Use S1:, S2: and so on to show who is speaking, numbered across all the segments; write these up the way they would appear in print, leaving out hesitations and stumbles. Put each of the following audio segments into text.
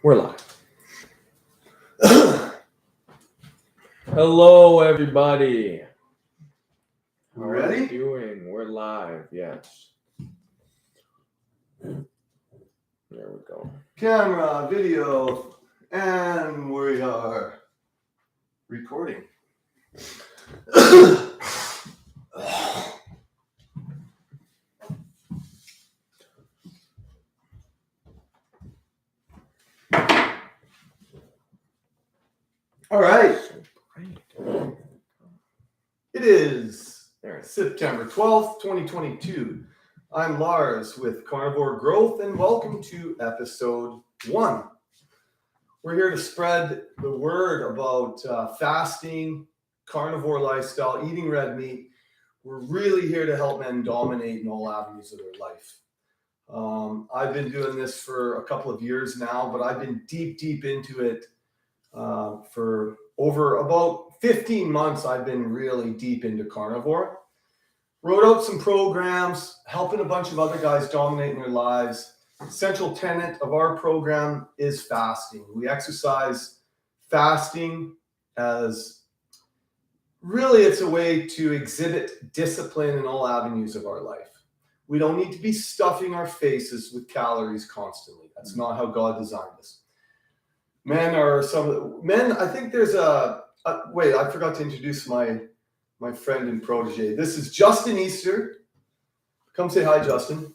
S1: We're live. Hello, everybody. How are
S2: Ready?
S1: you doing? We're live. Yes. There we go.
S2: Camera, video, and we are recording. All right.
S1: So bright.
S2: It is
S1: There it is.
S2: September 12th, 2022. I'm Lars with Carnivore Growth, and welcome to episode 1. We're here to spread the word about fasting, carnivore lifestyle, eating red meat. We're really here to help men dominate in all avenues of their life. I've been doing this for a couple of years now, but I've been deep into it for over about 15 months. I've been really deep into carnivore. Wrote out some programs, helping a bunch of other guys dominate in their lives. Central tenet of our program is fasting. We exercise fasting as really it's a way to exhibit discipline in all avenues of our life. We don't need to be stuffing our faces with calories constantly. That's not how God designed us. Men, I think there's wait, I forgot to introduce my friend and protege. This is Justin Easter. Come say hi, Justin.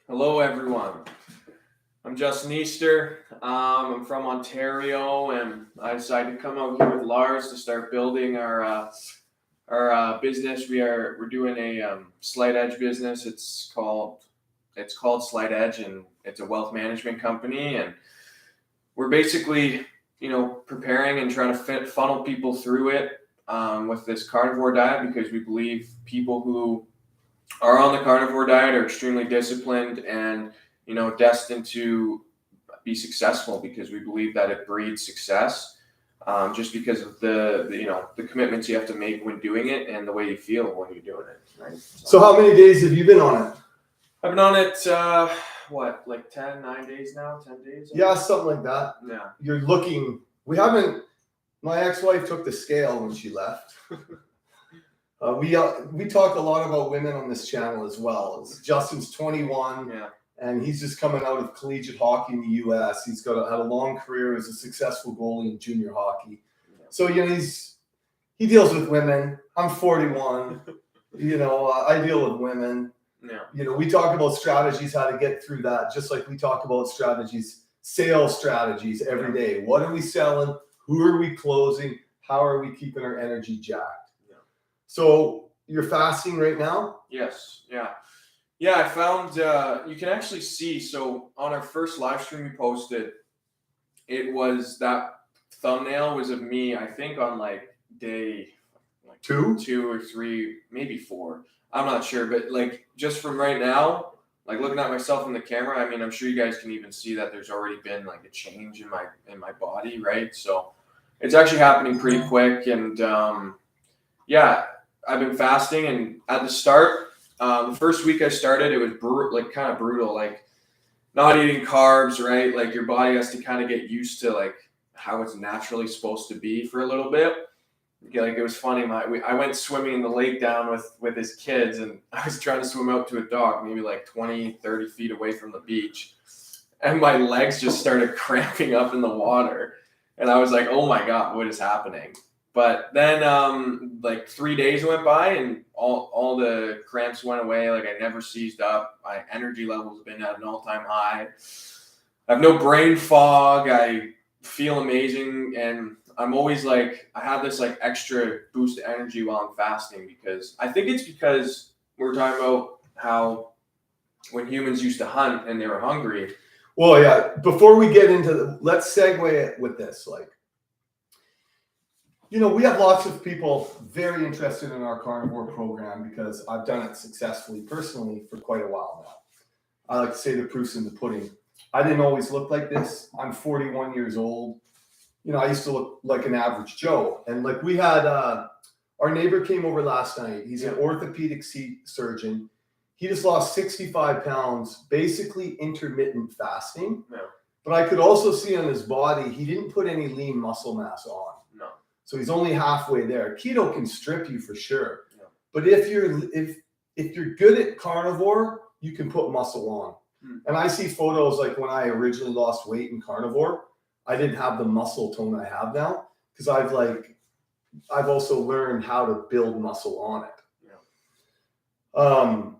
S1: Hello, everyone. I'm Justin Easter. I'm from Ontario, and I decided to come out here with Lars to start building our business. We're doing a Slight Edge business. It's called Slight Edge, and it's a wealth management company. And we're basically, preparing and trying to funnel people through it with this carnivore diet, because we believe people who are on the carnivore diet are extremely disciplined and destined to be successful, because we believe that it breeds success. Just because of the commitments you have to make when doing it and the way you feel when you're doing it, right?
S2: So how many days have you been on it?
S1: I've been on it, 9 days now? 10 days?
S2: Yeah, something like that.
S1: Yeah.
S2: My ex-wife took the scale when she left. We talk a lot about women on this channel as well. Justin's 21.
S1: Yeah.
S2: And he's just coming out of collegiate hockey in the U.S. He's had a long career as a successful goalie in junior hockey.
S1: Yeah.
S2: So, he deals with women. I'm 41. I deal with women.
S1: Yeah.
S2: We talk about strategies, how to get through that, just like we talk about sales strategies every day. What are we selling? Who are we closing? How are we keeping our energy jacked?
S1: Yeah.
S2: So you're fasting right now?
S1: Yes. Yeah. Yeah, I found you can actually see. So on our first live stream we posted, it was that thumbnail was of me, I think on day 2 or 3, maybe 4. I'm not sure, but just from right now, looking at myself in the camera, I mean, I'm sure you guys can even see that there's already been a change in my body, right? So it's actually happening pretty quick, and yeah, I've been fasting, and at the start. The first week I started, it was kind of brutal, not eating carbs, right? Your body has to kind of get used to how it's naturally supposed to be for a little bit. It was funny. I went swimming in the lake down with his kids, and I was trying to swim out to a dock, maybe 20, 30 feet away from the beach. And my legs just started cramping up in the water. And I was like, oh my God, what is happening? But then 3 days went by and all the cramps went away. I never seized up. My energy levels have been at an all-time high. I have no brain fog. I feel amazing. And I'm always I have this extra boost of energy while I'm fasting, because I think it's because we're talking about how when humans used to hunt and they were hungry.
S2: Well, yeah, before we get into let's segue it with this. We have lots of people very interested in our carnivore program, because I've done it successfully personally for quite a while now. I like to say the proof's in the pudding. I didn't always look like this. I'm 41 years old. I used to look like an average Joe. And we had our neighbor came over last night. He's an orthopedic surgeon. He just lost 65 pounds, basically intermittent fasting.
S1: Yeah.
S2: But I could also see on his body, he didn't put any lean muscle mass on.
S1: No.
S2: So he's only halfway there. Keto can strip you for sure.
S1: Yeah.
S2: But if you're good at carnivore, you can put muscle on. And I see photos like when I originally lost weight in carnivore, I didn't have the muscle tone I have now because I've also learned how to build muscle on it.
S1: Yeah.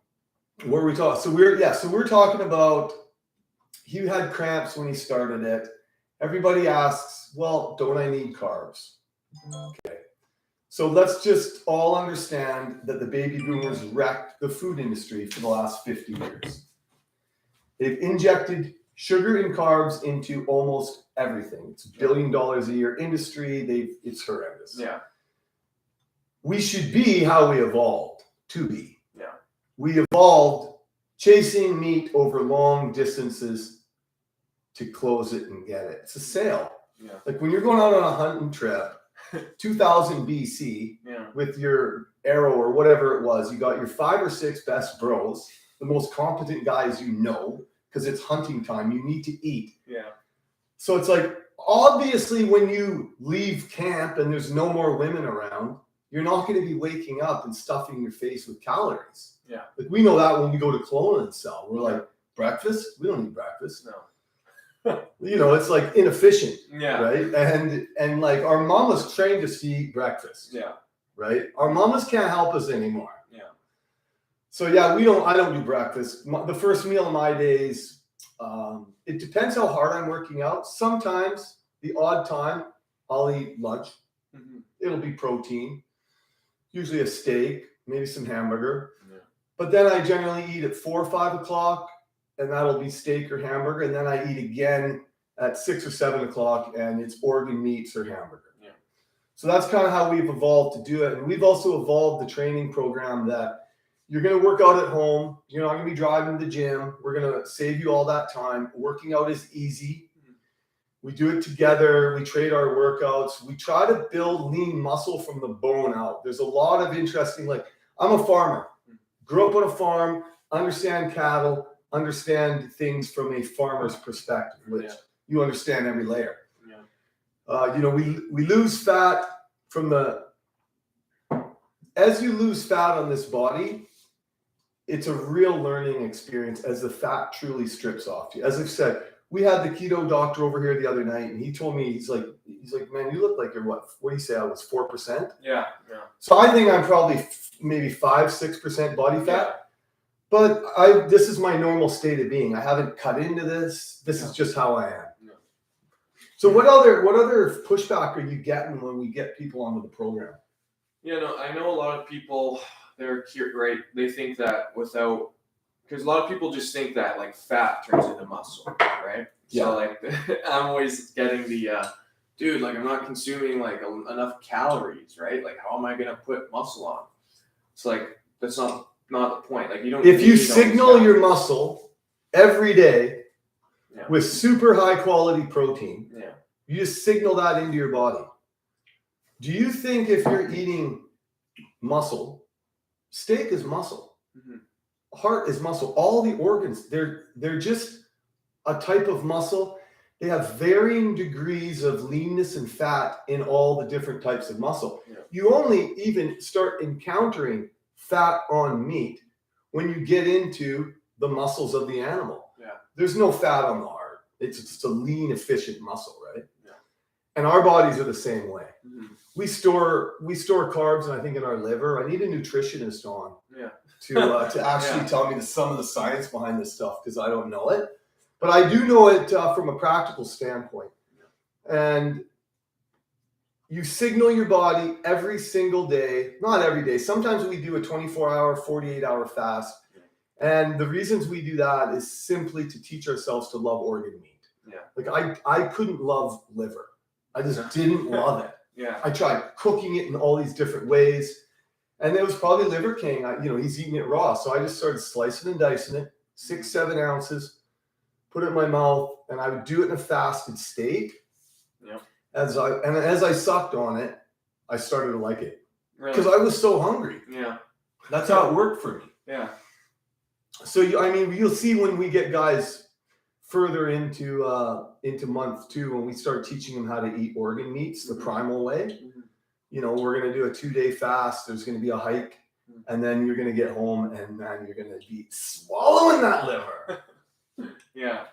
S2: Where we talk? So we're talking about he had cramps when he started it. Everybody asks, well, don't I need carbs? Okay. So let's just all understand that the baby boomers wrecked the food industry for the last 50 years. They've injected sugar and carbs into almost everything. It's $1 billion a year industry. It's horrendous.
S1: Yeah.
S2: We should be how we evolved to be.
S1: Yeah.
S2: We evolved chasing meat over long distances to close it and get it. It's a sale.
S1: Yeah.
S2: Like when you're going out on a hunting trip, 2000 BC, with your arrow or whatever it was, you got your 5 or 6 best bros, the most competent guys you know, because it's hunting time. You need to eat.
S1: Yeah.
S2: So it's like, obviously, when you leave camp and there's no more women around, you're not going to be waking up and stuffing your face with calories.
S1: Yeah.
S2: Like we know that when we go to clone and sell. We're like, breakfast? We don't need breakfast.
S1: No.
S2: It's like inefficient.
S1: Yeah.
S2: Right. And like our mamas trained us to eat breakfast.
S1: Yeah.
S2: Right. Our mamas can't help us anymore.
S1: Yeah.
S2: So yeah, I don't do breakfast. The first meal of my days, it depends how hard I'm working out. Sometimes the odd time I'll eat lunch.
S1: Mm-hmm.
S2: It'll be protein, usually a steak, maybe some hamburger.
S1: Yeah.
S2: But then I generally eat at 4 or 5 o'clock, and that'll be steak or hamburger. And then I eat again at 6 or 7 o'clock, and it's organ meats or hamburger.
S1: Yeah.
S2: So that's kind of how we've evolved to do it. And we've also evolved the training program that you're going to work out at home. You're not going to be driving to the gym. We're going to save you all that time. Working out is easy. We do it together. We trade our workouts. We try to build lean muscle from the bone out. There's a lot of interesting, like I'm a farmer, grew up on a farm, understand cattle, understand things from a farmer's perspective, which you understand every layer. Yeah. We lose fat as you lose fat on this body, it's a real learning experience as the fat truly strips off you. As I've said, we had the keto doctor over here the other night, and he told me, he's like, man, you look like you're what do you say? I was 4%.
S1: Yeah.
S2: So I think I'm probably maybe 5-6% body fat. Yeah. But this is my normal state of being. I haven't cut into this. This is just how I am. Yeah. So what other pushback are you getting when we get people onto the program?
S1: Yeah, no, I know a lot of people. They're right. They think that because a lot of people just think that like fat turns into muscle, right? Yeah. So like I'm always getting the dude, like I'm not consuming like enough calories, right? Like how am I gonna put muscle on? It's like that's not the point. Like you don't.
S2: If you signal your muscle every day with super high quality protein, you just signal that into your body. Do you think if you're eating muscle, steak is muscle, heart is muscle, all the organs, they're just a type of muscle. They have varying degrees of leanness and fat in all the different types of muscle. Yeah. You only even start encountering fat on meat when you get into the muscles of the animal. Yeah. There's no fat on the heart. It's just a lean, efficient muscle, right? Yeah. And our bodies are the same way. Mm-hmm. We store carbs, and I think in our liver. I need a nutritionist on to actually tell me some of the science behind this stuff because I don't know it. But I do know it from a practical standpoint. And you signal your body every single day, not every day. Sometimes we do a 24-hour, 48-hour fast. And the reasons we do that is simply to teach ourselves to love organ meat. Yeah. Like I couldn't love liver. I just didn't love it. Yeah. I tried cooking it in all these different ways. And it was probably Liver King. He's eating it raw. So I just started slicing and dicing it, 6-7 ounces, put it in my mouth, and I would do it in a fasted state. Yeah. As I sucked on it, I started to like it. Because I was so hungry. Yeah. That's how it worked for me. Yeah. So you'll see when we get guys further into month 2, when we start teaching them how to eat organ meats the primal way. We're going to do a 2-day fast. There's going to be a hike, and then you're going to get home, and man, you're going to be swallowing that liver.
S1: Yeah.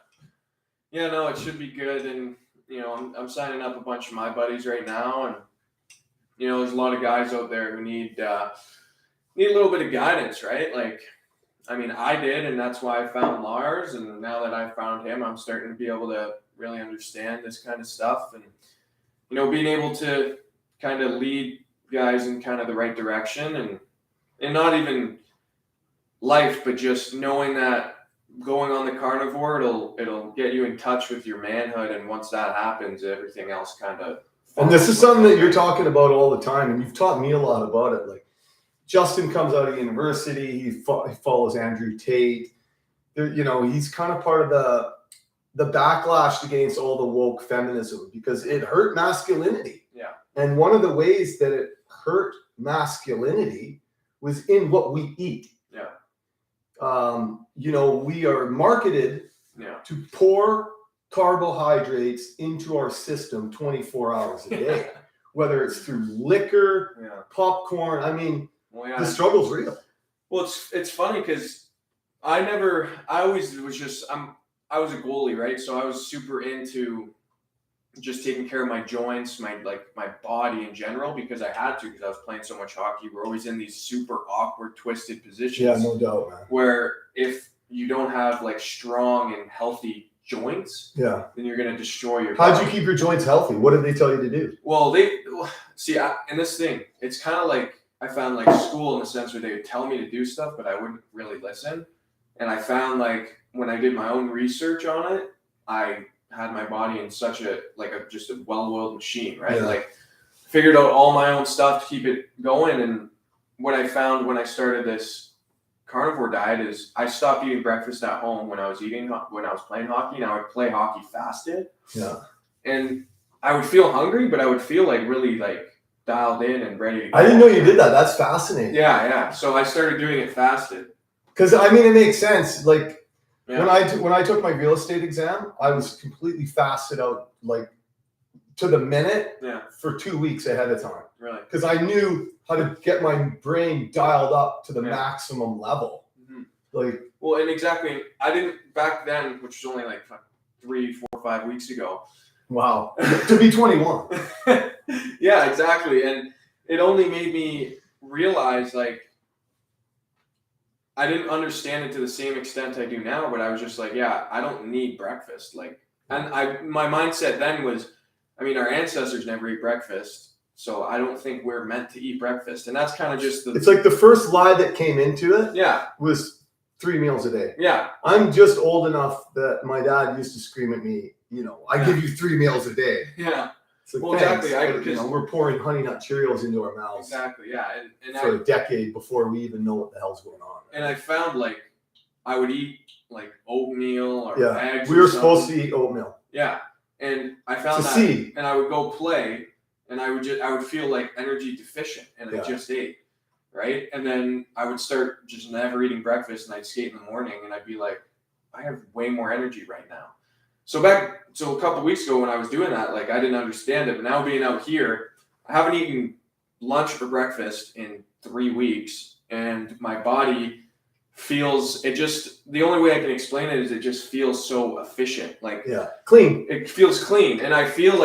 S1: No, it should be good. And I'm signing up a bunch of my buddies right now, and there's a lot of guys out there who need a little bit of guidance, right? Like, I did, and that's why I found Lars. And now that I found him, I'm starting to be able to really understand this kind of stuff, and being able to kind of lead guys in kind of the right direction, and not even life, but just knowing that going on the carnivore, it'll get you in touch with your manhood, and once that happens, everything else kind of.
S2: And this is something that you're talking about all the time, and you've taught me a lot about it. Like, Justin comes out of university, he follows Andrew Tate. He's kind of part of the backlash against all the woke feminism, because it hurt masculinity.
S1: Yeah.
S2: And one of the ways that it hurt masculinity was in what we eat.
S1: Yeah.
S2: We are marketed to pour carbohydrates into our system 24 hours a day, whether it's through liquor, popcorn. The struggle's real.
S1: Well, it's funny because I was a goalie, right? So I was super into just taking care of my joints, my body in general, because I had to, because I was playing so much hockey. We're always in these super awkward, twisted positions.
S2: Yeah, no doubt, man.
S1: Where if you don't have strong and healthy joints, then you're going to destroy your body.
S2: How'd you keep your joints healthy? What did they tell you to do?
S1: Well, in this thing, it's kind of like I found school in the sense where they would tell me to do stuff, but I wouldn't really listen. And I found when I did my own research on it, I had my body in such just a well-oiled machine, right?
S2: Yeah.
S1: Figured out all my own stuff to keep it going. And what I found when I started this carnivore diet is I stopped eating breakfast at home when I was playing hockey, and I would play hockey fasted.
S2: Yeah.
S1: And I would feel hungry, but I would feel really dialed in and ready to go.
S2: I didn't know you did that. That's fascinating.
S1: Yeah. So I started doing it fasted.
S2: Because it makes sense. When I took my real estate exam, I was completely fasted out to the minute for 2 weeks ahead of time.
S1: Really?
S2: Because I knew how to get my brain dialed up to the maximum level.
S1: Well, and exactly, I didn't back then, which was only 3, 4, 5 weeks ago.
S2: Wow. To be 21.
S1: Yeah, exactly. And it only made me realize I didn't understand it to the same extent I do now, but I was just I don't need breakfast. And my mindset then was, our ancestors never eat breakfast, so I don't think we're meant to eat breakfast. And that's kind of just
S2: it's the first lie that came into it.
S1: Yeah.
S2: Was 3 meals a day.
S1: Yeah.
S2: I'm just old enough that my dad used to scream at me, I give you 3 meals a day.
S1: Yeah.
S2: Well, exactly. We're pouring Honey Nut Cheerios into our mouths.
S1: Exactly. Yeah. And
S2: for a decade before we even know what the hell's going on.
S1: And I found I would eat oatmeal or eggs.
S2: We were supposed to eat oatmeal.
S1: Yeah. And I found that, and I would go play, and I would feel energy deficient, and I just ate, right? And then I would start just never eating breakfast, and I'd skate in the morning, and I'd be I have way more energy right now. So a couple of weeks ago when I was doing that, I didn't understand it. But now being out here, I haven't eaten lunch or breakfast in 3 weeks, and my body feels the only way I can explain it is it just feels so efficient.
S2: Clean.
S1: It feels clean. And I feel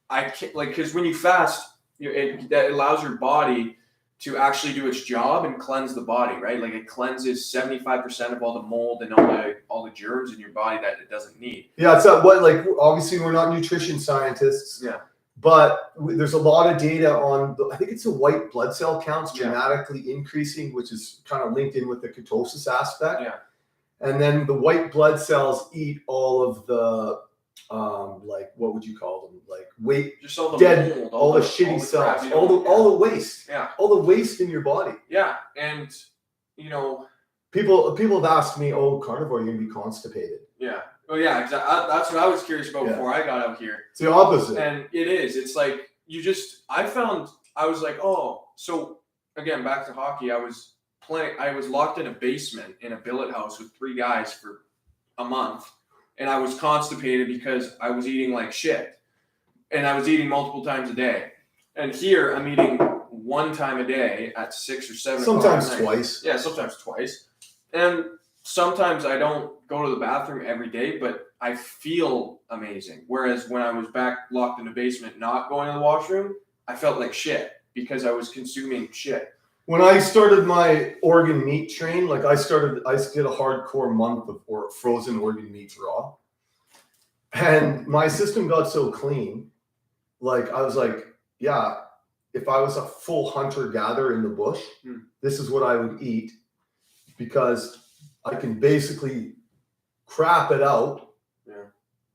S1: I can't, because when you fast, that allows your body to actually do its job and cleanse the body, right? It cleanses 75% of all the mold and all the germs in your body that it doesn't need.
S2: Yeah, it's not obviously we're not nutrition scientists.
S1: Yeah.
S2: But there's a lot of data on, I think it's the white blood cell counts dramatically increasing, which is kind of linked in with the ketosis aspect.
S1: Yeah.
S2: And then the white blood cells eat all of the, what would you call them?
S1: Just all the
S2: dead,
S1: mold,
S2: all the shitty cells, all the waste.
S1: Yeah.
S2: All the waste in your body.
S1: Yeah. And,
S2: people have asked me, carnivore, you're going to be constipated.
S1: Yeah. Oh yeah, exactly. That's what I was curious about before I got out here.
S2: It's the opposite.
S1: And it is. It's I was so again, back to hockey, I was I was locked in a basement in a billet house with 3 guys for a month, and I was constipated because I was eating like shit, and I was eating multiple times a day. And here I'm eating 1 time a day at 6 or 7 o'clock.
S2: Sometimes twice.
S1: Yeah, sometimes twice. And sometimes I don't go to the bathroom every day, but I feel amazing. Whereas when I was back locked in the basement, not going to the washroom, I felt like shit because I was consuming shit.
S2: When I started my organ meat train, like I did a hardcore month of frozen organ meats raw. And my system got so clean, like I was like, yeah, if I was a full hunter-gatherer in the bush, this is what I would eat, because I can basically crap it out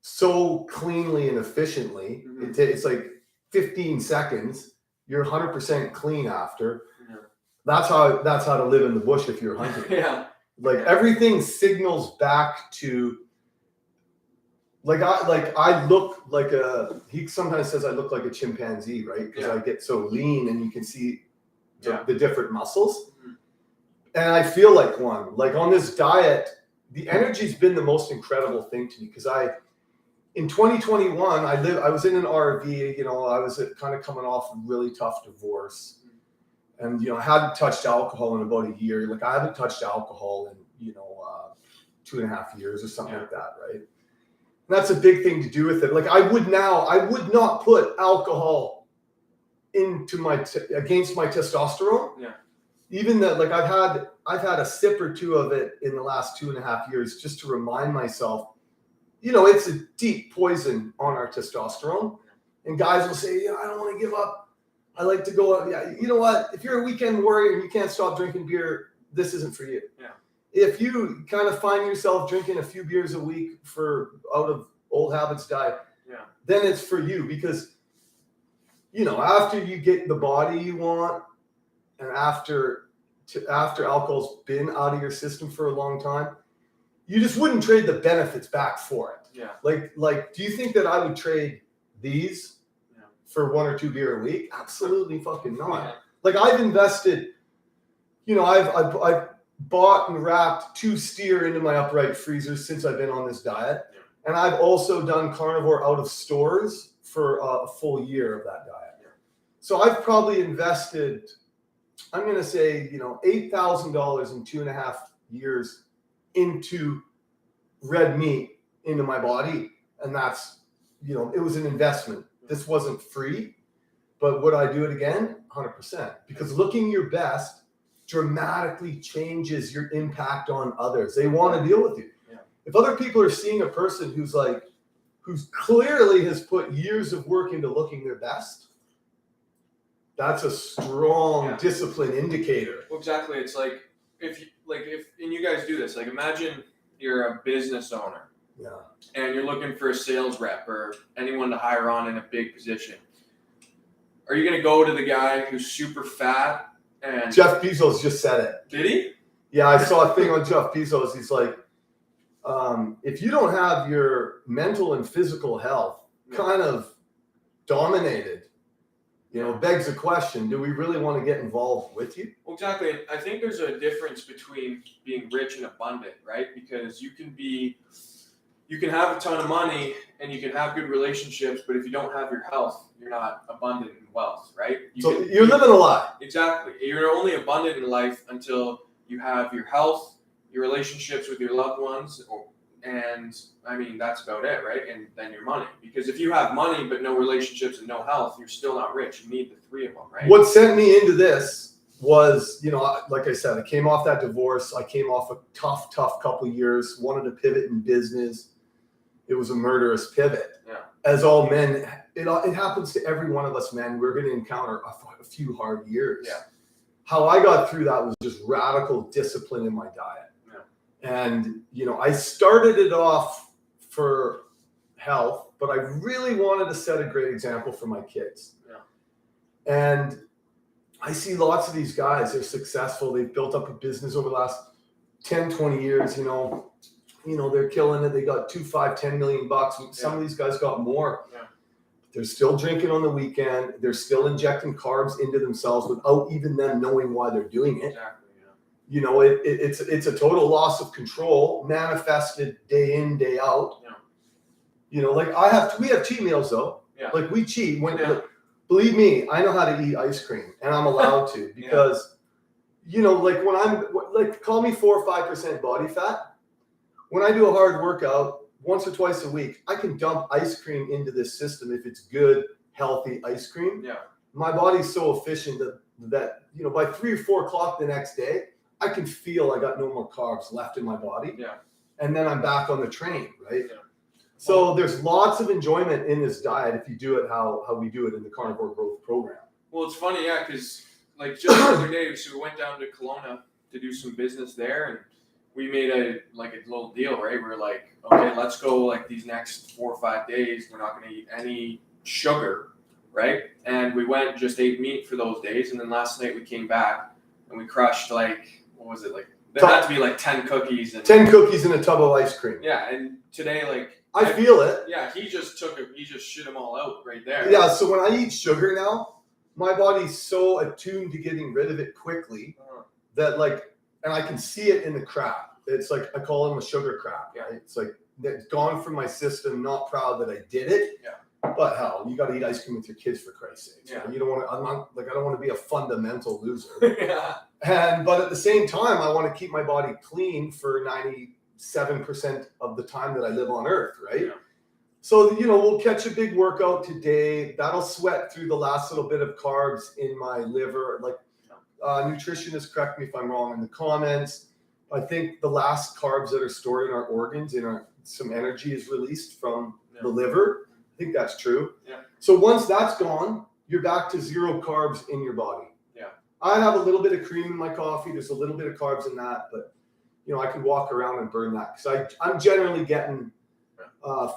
S2: so cleanly and efficiently. It's like 15 seconds. You're 100% clean after. That's how to live in the bush if you're hunting. Everything signals back to. I look like he sometimes says I look like a chimpanzee, right? Because I get so lean and you can see the different muscles. And I feel like one. Like on this diet, the energy's been the most incredible thing to me, because in 2021, I was in an RV, you know, I was kind of coming off a really tough divorce. And, you know, I hadn't touched alcohol in about a year. Like I haven't touched alcohol in, you know, 2.5 years or something like that, right? And that's a big thing to do with it. Like I would not put alcohol into against my testosterone. Even that, like I've had a sip or 2 of it in the last 2.5 years, just to remind myself, you know, it's a deep poison on our testosterone. And guys will say, yeah, I don't want to give up. I like to go out. Yeah, you know what? If you're a weekend warrior and you can't stop drinking beer, this isn't for you. If you kind of find yourself drinking a few beers a week out of old habits die, then it's for you, because, you know, after you get the body you want, and after alcohol's been out of your system for a long time, you just wouldn't trade the benefits back for it. Like, do you think that I would trade these for 1 or 2 beer a week? Absolutely fucking not. Like I've invested, you know, I've bought and wrapped 2 steer into my upright freezers since I've been on this diet. And I've also done carnivore out of stores for a full year of that diet. So I've probably invested, I'm going to say, you know, $8,000 in 2.5 years into red meat into my body. And that's, you know, it was an investment. This wasn't free, but would I do it again? 100%. Because looking your best dramatically changes your impact on others. They want to deal with you. If other people are seeing a person who's clearly has put years of work into looking their best, that's a strong discipline indicator.
S1: Well, exactly. It's like if you guys do this, like imagine you're a business owner. And you're looking for a sales rep or anyone to hire on in a big position. Are you going to go to the guy who's super fat? And
S2: Jeff Bezos just said it.
S1: Did he?
S2: Yeah, I saw a thing on Jeff Bezos. He's like, if you don't have your mental and physical health kind of dominated, you know, begs the question, do we really want to get involved with you?
S1: Well, exactly. I think there's a difference between being rich and abundant, right? Because you can have a ton of money and you can have good relationships, but if you don't have your health, you're not abundant in wealth, right?
S2: You're living a lie.
S1: Exactly. You're only abundant in life until you have your health, your relationships with your loved ones, and I mean, that's about it, right? And then your money. Because if you have money but no relationships and no health, you're still not rich. You need the 3 of them, right?
S2: What sent me into this was, you know, like I said, I came off that divorce. I came off a tough couple of years, wanted to pivot in business. It was a murderous pivot. As all men, it happens to every one of us men. We're going to encounter a few hard years. How I got through that was just radical discipline in my diet. And, you know, I started it off for health, but I really wanted to set a great example for my kids. And I see lots of these guys, they're successful. They've built up a business over the last 10, 20 years, you know, they're killing it. They got $2, $5, $10 million bucks. Some of these guys got more. They're still drinking on the weekend. They're still injecting carbs into themselves without even them knowing why they're doing it. You know, it's a total loss of control, manifested day in, day out.
S1: Yeah.
S2: You know, like we have cheat meals though.
S1: Yeah.
S2: Like we cheat when,
S1: Yeah.
S2: believe me, I know how to eat ice cream, and I'm allowed to because, you know, like when I'm like, call me 4 or 5% body fat. When I do a hard workout once or twice a week, I can dump ice cream into this system if it's good, healthy ice cream.
S1: Yeah.
S2: My body's so efficient that you know, by 3 or 4 o'clock the next day, I can feel I got no more carbs left in my body.
S1: Yeah.
S2: And then I'm back on the train, right?
S1: Yeah.
S2: So there's lots of enjoyment in this diet if you do it how we do it in the Carnivore Growth Program.
S1: Well, it's funny, yeah, because like just the other day, so we went down to Kelowna to do some business there, and we made a little deal, right? We're like, okay, let's go like these next 4 or 5 days. We're not going to eat any sugar, right? And we went and just ate meat for those days, and then last night we came back and we crushed like, what was it, like? There had to be like 10 cookies and
S2: 10 cookies and a tub of ice cream.
S1: Yeah, and today like
S2: I feel it.
S1: Yeah, he just shit them all out right there.
S2: Yeah, so when I eat sugar now, my body's so attuned to getting rid of it quickly that like, and I can see it in the crap. It's like, I call them a sugar crap.
S1: Yeah.
S2: Right? It's like, it's gone from my system, not proud that I did it.
S1: Yeah.
S2: But hell, you got to eat ice cream with your kids for Christ's sake.
S1: Yeah.
S2: Right? You don't want to, I don't want to be a fundamental loser.
S1: Yeah.
S2: But at the same time, I want to keep my body clean for 97% of the time that I live on earth. Right.
S1: Yeah.
S2: So, you know, we'll catch a big workout today. That'll sweat through the last little bit of carbs in my liver. Like, nutritionists, correct me if I'm wrong in the comments. I think the last carbs that are stored in our organs, some energy is released from the liver. I think that's true.
S1: Yeah.
S2: So once that's gone, you're back to 0 carbs in your body.
S1: Yeah.
S2: I have a little bit of cream in my coffee. There's a little bit of carbs in that, but you know, I can walk around and burn that because I'm generally getting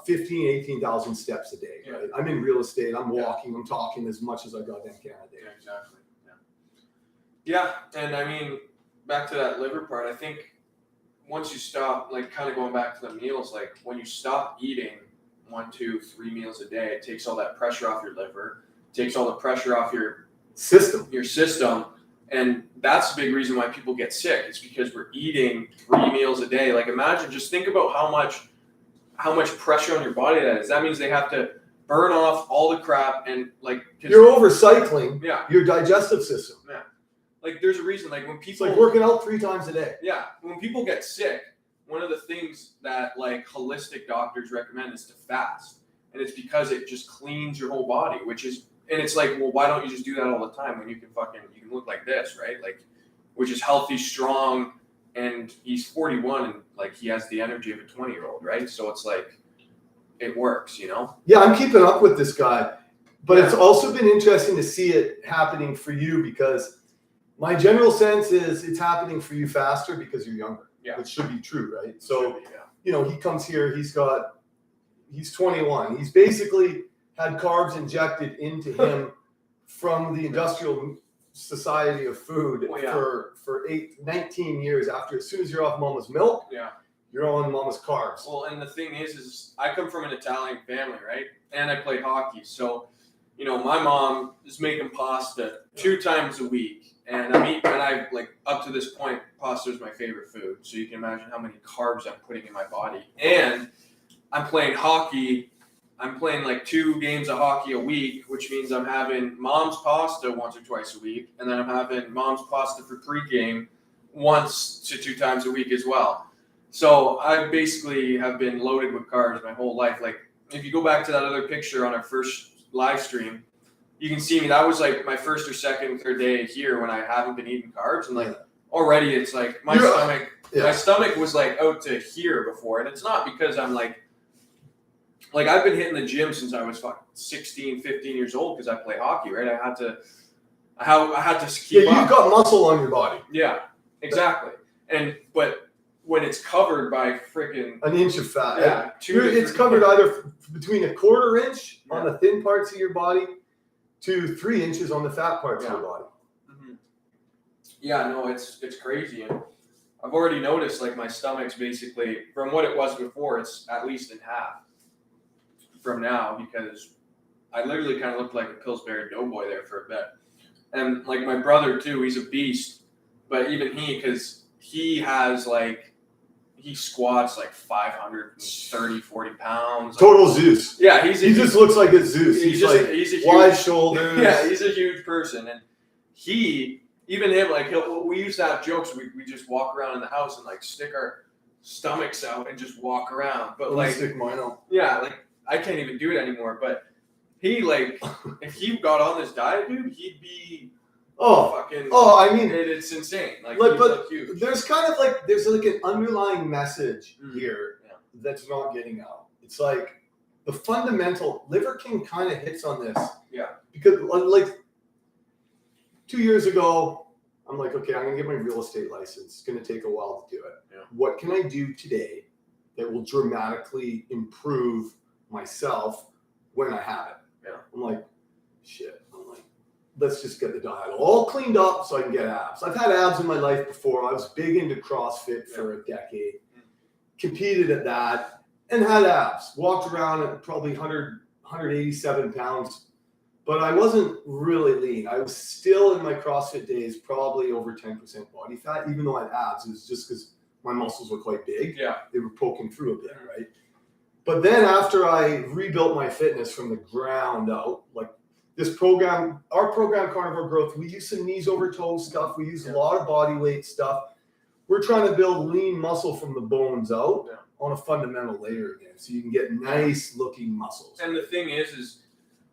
S2: 15, 18,000 steps a day. Right? I'm in real estate. I'm walking. I'm talking as much as I goddamn can a day.
S1: Yeah, exactly. Yeah, and I mean, back to that liver part, I think once you stop, like kind of going back to the meals, like when you stop eating 1, 2, 3 meals a day, it takes all that pressure off your liver, takes all the pressure off your system. And that's the big reason why people get sick. It's because we're eating 3 meals a day. Like imagine, just think about how much pressure on your body that is. That means they have to burn off all the crap and like
S2: you're overcycling your digestive system.
S1: Yeah. Like there's a reason, like when people
S2: it's like working out 3 times a day.
S1: Yeah. When people get sick, one of the things that like holistic doctors recommend is to fast. And it's because it just cleans your whole body, and it's like, well, why don't you just do that all the time when you can look like this, right? Like, which is healthy, strong, and he's 41 and like he has the energy of a 20-year-old, right? So it's like, it works, you know? Yeah,
S2: I'm keeping up with this guy, but it's also been interesting to see it happening for you because my general sense is it's happening for you faster because you're younger.
S1: Yeah.
S2: Which should be true, right? So, you know, he comes here, he's 21. He's basically had carbs injected into him from the industrial society of food for 19 years after. As soon as you're off mama's milk, you're on mama's carbs.
S1: Well, and the thing is I come from an Italian family, right? And I played hockey. So, you know, my mom is making pasta 2 times a week. And I like up to this point, pasta is my favorite food. So you can imagine how many carbs I'm putting in my body. And I'm playing hockey. I'm playing like 2 games of hockey a week, which means I'm having mom's pasta once or twice a week. And then I'm having mom's pasta for pregame 1 to 2 times a week as well. So I basically have been loaded with carbs my whole life. Like if you go back to that other picture on our first live stream, you can see me. That was like my first or second, third day here when I haven't been eating carbs, and like already it's like my stomach was like out to here before, and it's not because I'm like I've been hitting the gym since I was 16, 15 years old because I play hockey, right? I had to keep up.
S2: You've got muscle on your body.
S1: Yeah, exactly. But when it's covered by freaking
S2: an inch of fat, it's covered either between 1/4 inch on the thin parts of your body to 3 inches on the fat parts of your body.
S1: Mm-hmm. Yeah, no, it's crazy. And I've already noticed like my stomach's basically, from what it was before, it's at least in half from now because I literally kind of looked like a Pillsbury Doughboy there for a bit. And like my brother too, he's a beast. But even because he has like, he squats like 530, 40 pounds.
S2: Total Zeus.
S1: Yeah,
S2: he just looks like a Zeus. He's like
S1: he's a huge,
S2: wide shoulders.
S1: Yeah, he's a huge person, and even him, like we used to have jokes. We just walk around in the house and like stick our stomachs out and just walk around. But like,
S2: stick mine out.
S1: Yeah, like I can't even do it anymore. But he like, if he got on this diet, dude, he'd be fucking.
S2: Oh, I mean,
S1: it's insane. Like
S2: but there's kind of like an underlying message here that's not getting out. It's like the fundamental. Liver King kind of hits on this.
S1: Yeah.
S2: Because like 2 years ago, I'm like, okay, I'm gonna get my real estate license. It's gonna take a while to do it.
S1: Yeah.
S2: What can I do today that will dramatically improve myself when I have it?
S1: Yeah.
S2: I'm like, shit. I'm like, let's just get the diet all cleaned up so I can get abs. I've had abs in my life before. I was big into CrossFit for a decade, competed at that, and had abs. Walked around at probably 187 pounds, but I wasn't really lean. I was still in my CrossFit days, probably over 10% body fat, even though I had abs. It was just because my muscles were quite big.
S1: Yeah.
S2: They were poking through a bit, right? But then after I rebuilt my fitness from the ground out, like this program, our program, Carnivore Growth, we use some knees over toes stuff. We use a lot of body weight stuff. We're trying to build lean muscle from the bones out on a fundamental layer again. So you can get nice looking muscles.
S1: And the thing is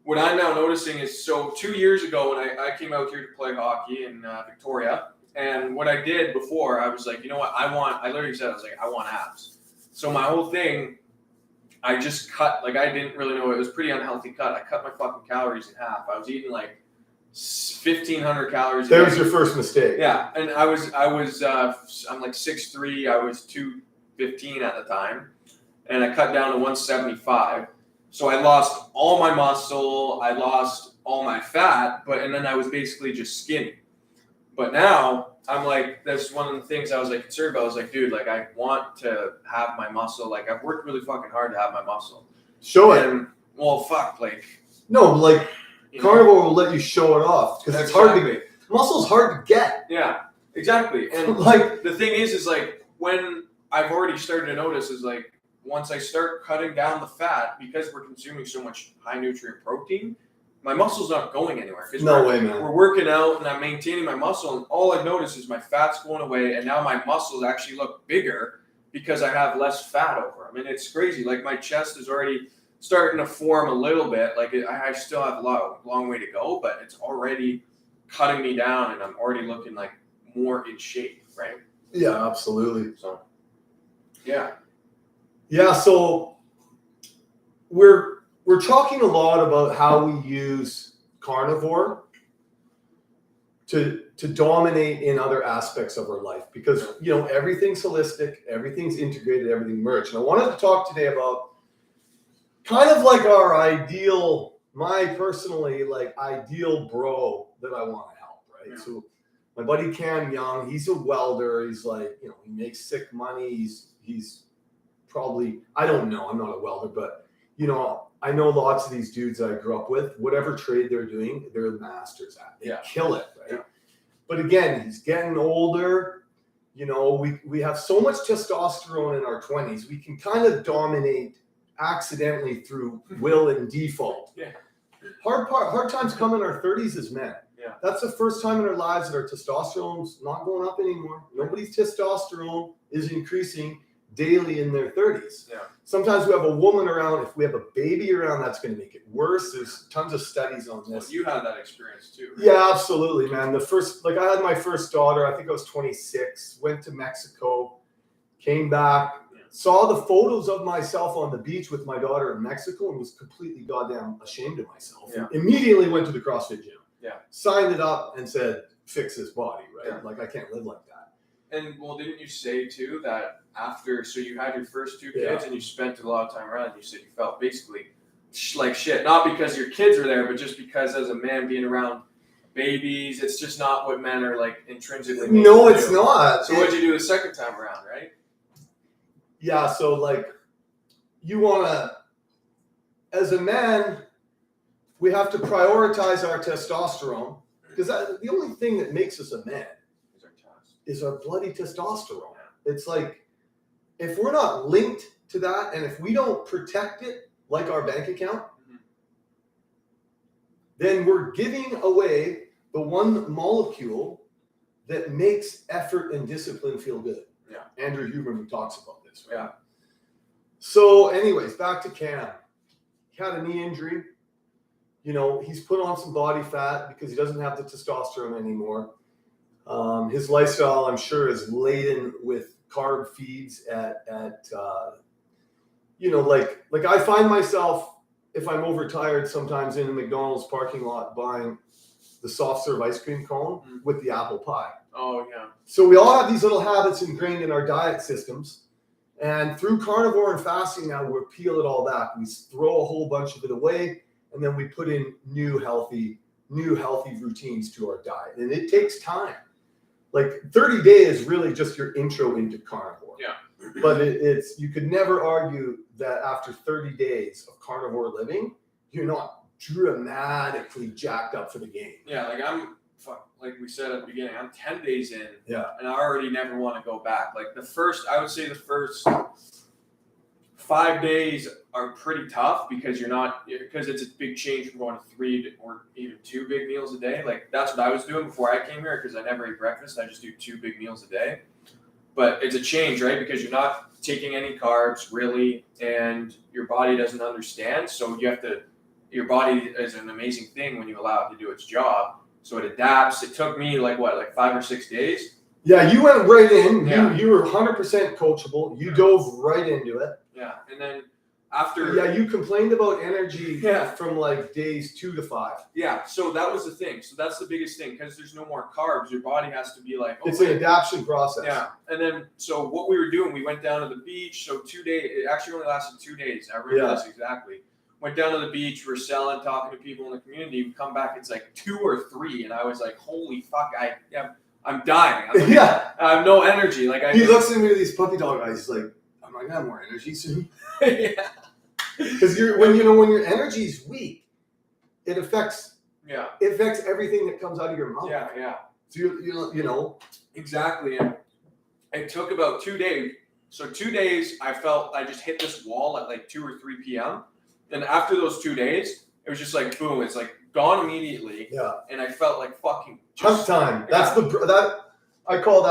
S1: what I'm now noticing is, so 2 years ago when I came out here to play hockey in Victoria, and what I did before, I was like, you know what, I literally said, I was like, I want abs. So my whole thing, I just cut, like I didn't really know, it was a pretty unhealthy cut. I cut my fucking calories in half. I was eating like 1,500 calories.
S2: That was your first mistake.
S1: Yeah, and I'm like 6'3", I was 215 at the time, and I cut down to 175. So I lost all my muscle, I lost all my fat, and then I was basically just skinny. But now I'm like, that's one of the things I was like concerned about. I was like, dude, like I want to have my muscle. Like I've worked really fucking hard to have my muscle.
S2: Show it.
S1: Well, fuck, like.
S2: No, like Carnivore will let you show it off because it's hard to. Muscle's hard to get.
S1: Yeah, exactly. And like the thing is like when I've already started to notice is like once I start cutting down the fat, because we're consuming so much high nutrient protein, my muscle's not going anywhere.
S2: No way, man.
S1: We're working out and I'm maintaining my muscle, and all I've noticed is my fat's going away, and now my muscles actually look bigger because I have less fat over them. And it's crazy. Like my chest is already starting to form a little bit. Like I still have a long way to go, but it's already cutting me down, and I'm already looking like more in shape, right?
S2: Yeah, absolutely.
S1: So, yeah.
S2: Yeah, so we're talking a lot about how we use carnivore to dominate in other aspects of our life, because you know everything's holistic, everything's integrated, everything merged. And I wanted to talk today about kind of like our ideal, my personally like ideal bro that I want to help, right? Yeah. So my buddy Cam Young, he's a welder. He's like, you know, he makes sick money. He's probably, I don't know, I'm not a welder, but you know, I know lots of these dudes that I grew up with, whatever trade they're doing, they're masters at. They kill it, right? Yeah. But again, he's getting older. You know, we have so much testosterone in our 20s. We can kind of dominate accidentally through will and default.
S1: Yeah.
S2: Hard times come in our 30s as men.
S1: Yeah.
S2: That's the first time in our lives that our testosterone's not going up anymore. Nobody's testosterone is increasing daily in their 30s. Yeah. Sometimes we have a woman around. If we have a baby around, that's going to make it worse. There's tons of studies on this.
S1: Well, you had that experience too, right?
S2: Yeah, absolutely, man. I had my first daughter, I think I was 26, went to Mexico, came back, saw the photos of myself on the beach with my daughter in Mexico, and was completely goddamn ashamed of myself. Yeah. Immediately went to the CrossFit gym. Yeah. Signed it up and said, fix this body, right? Yeah. Like I can't live like that.
S1: And well, didn't you say too that after, so you had your first two kids and you spent a lot of time around, you said you felt basically like shit, not because your kids were there, but just because as a man being around babies, it's just not what men are like intrinsically.
S2: No, it's not.
S1: So what'd you do the second time around, right?
S2: Yeah, so like you want to, as a man, we have to prioritize our testosterone because the only thing that makes us a man is our bloody testosterone. It's like, if we're not linked to that, and if we don't protect it like our bank account, then we're giving away the one molecule that makes effort and discipline feel good.
S1: Yeah.
S2: Andrew Huberman talks about this. Right?
S1: Yeah.
S2: So anyways, back to Cam. He had a knee injury. You know, he's put on some body fat because he doesn't have the testosterone anymore. His lifestyle, I'm sure, is laden with carb feeds at you know, like I find myself, if I'm overtired, sometimes in a McDonald's parking lot buying the soft serve ice cream cone with the apple pie.
S1: Oh, yeah.
S2: So we all have these little habits ingrained in our diet systems. And through carnivore and fasting now, we peel it all back. We throw a whole bunch of it away, and then we put in new healthy routines to our diet. And it takes time. Like 30 days is really just your intro into carnivore.
S1: Yeah.
S2: But it's you could never argue that after 30 days of carnivore living, you're not dramatically jacked up for the game.
S1: Yeah, like we said at the beginning, I'm 10 days in,
S2: Yeah.
S1: and I already never want to go back. Like I would say the first 5 days are pretty tough because it's a big change from going to 3 or even 2 big meals a day. Like that's what I was doing before I came here because I never ate breakfast. I just do 2 big meals a day. But it's a change, right? Because you're not taking any carbs really, and your body doesn't understand. So your body is an amazing thing when you allow it to do its job. So it adapts. It took me like 5 or 6 days.
S2: Yeah, you went right in.
S1: Yeah.
S2: You were 100% coachable. You dove right into it.
S1: Yeah, and then after...
S2: Yeah, you complained about energy from like days 2 to 5.
S1: Yeah, so that was the thing. So that's the biggest thing because there's no more carbs. Your body has to be like...
S2: It's an adaptation process.
S1: Yeah, and then so what we were doing, we went down to the beach. So 2 days, it actually only lasted 2 days. I remember this exactly. Went down to the beach, we're selling, talking to people in the community. We come back, it's like 2 or 3, and I was like, "Holy fuck! I'm dying. I'm like, I have no energy." Like
S2: he looks at me with these puppy dog eyes. He's like, "Am I gonna have more energy soon?"
S1: Yeah,
S2: because when your energy is weak, it affects everything that comes out of your mouth.
S1: Yeah.
S2: So you know
S1: exactly. And it took about 2 days. So 2 days, I felt I just hit this wall at like 2 or 3 p.m. And after those 2 days, it was just like boom. It's like gone immediately.
S2: Yeah.
S1: And I felt like fucking
S2: hunt time. That's I call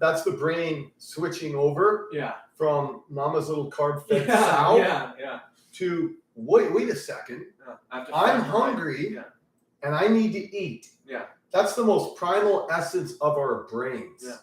S2: that's the brain switching over.
S1: Yeah. From
S2: mama's little carb fed sow.
S1: Yeah.
S2: To wait a second. I'm hungry and I need to eat.
S1: Yeah.
S2: That's the most primal essence of our brains.
S1: Yeah.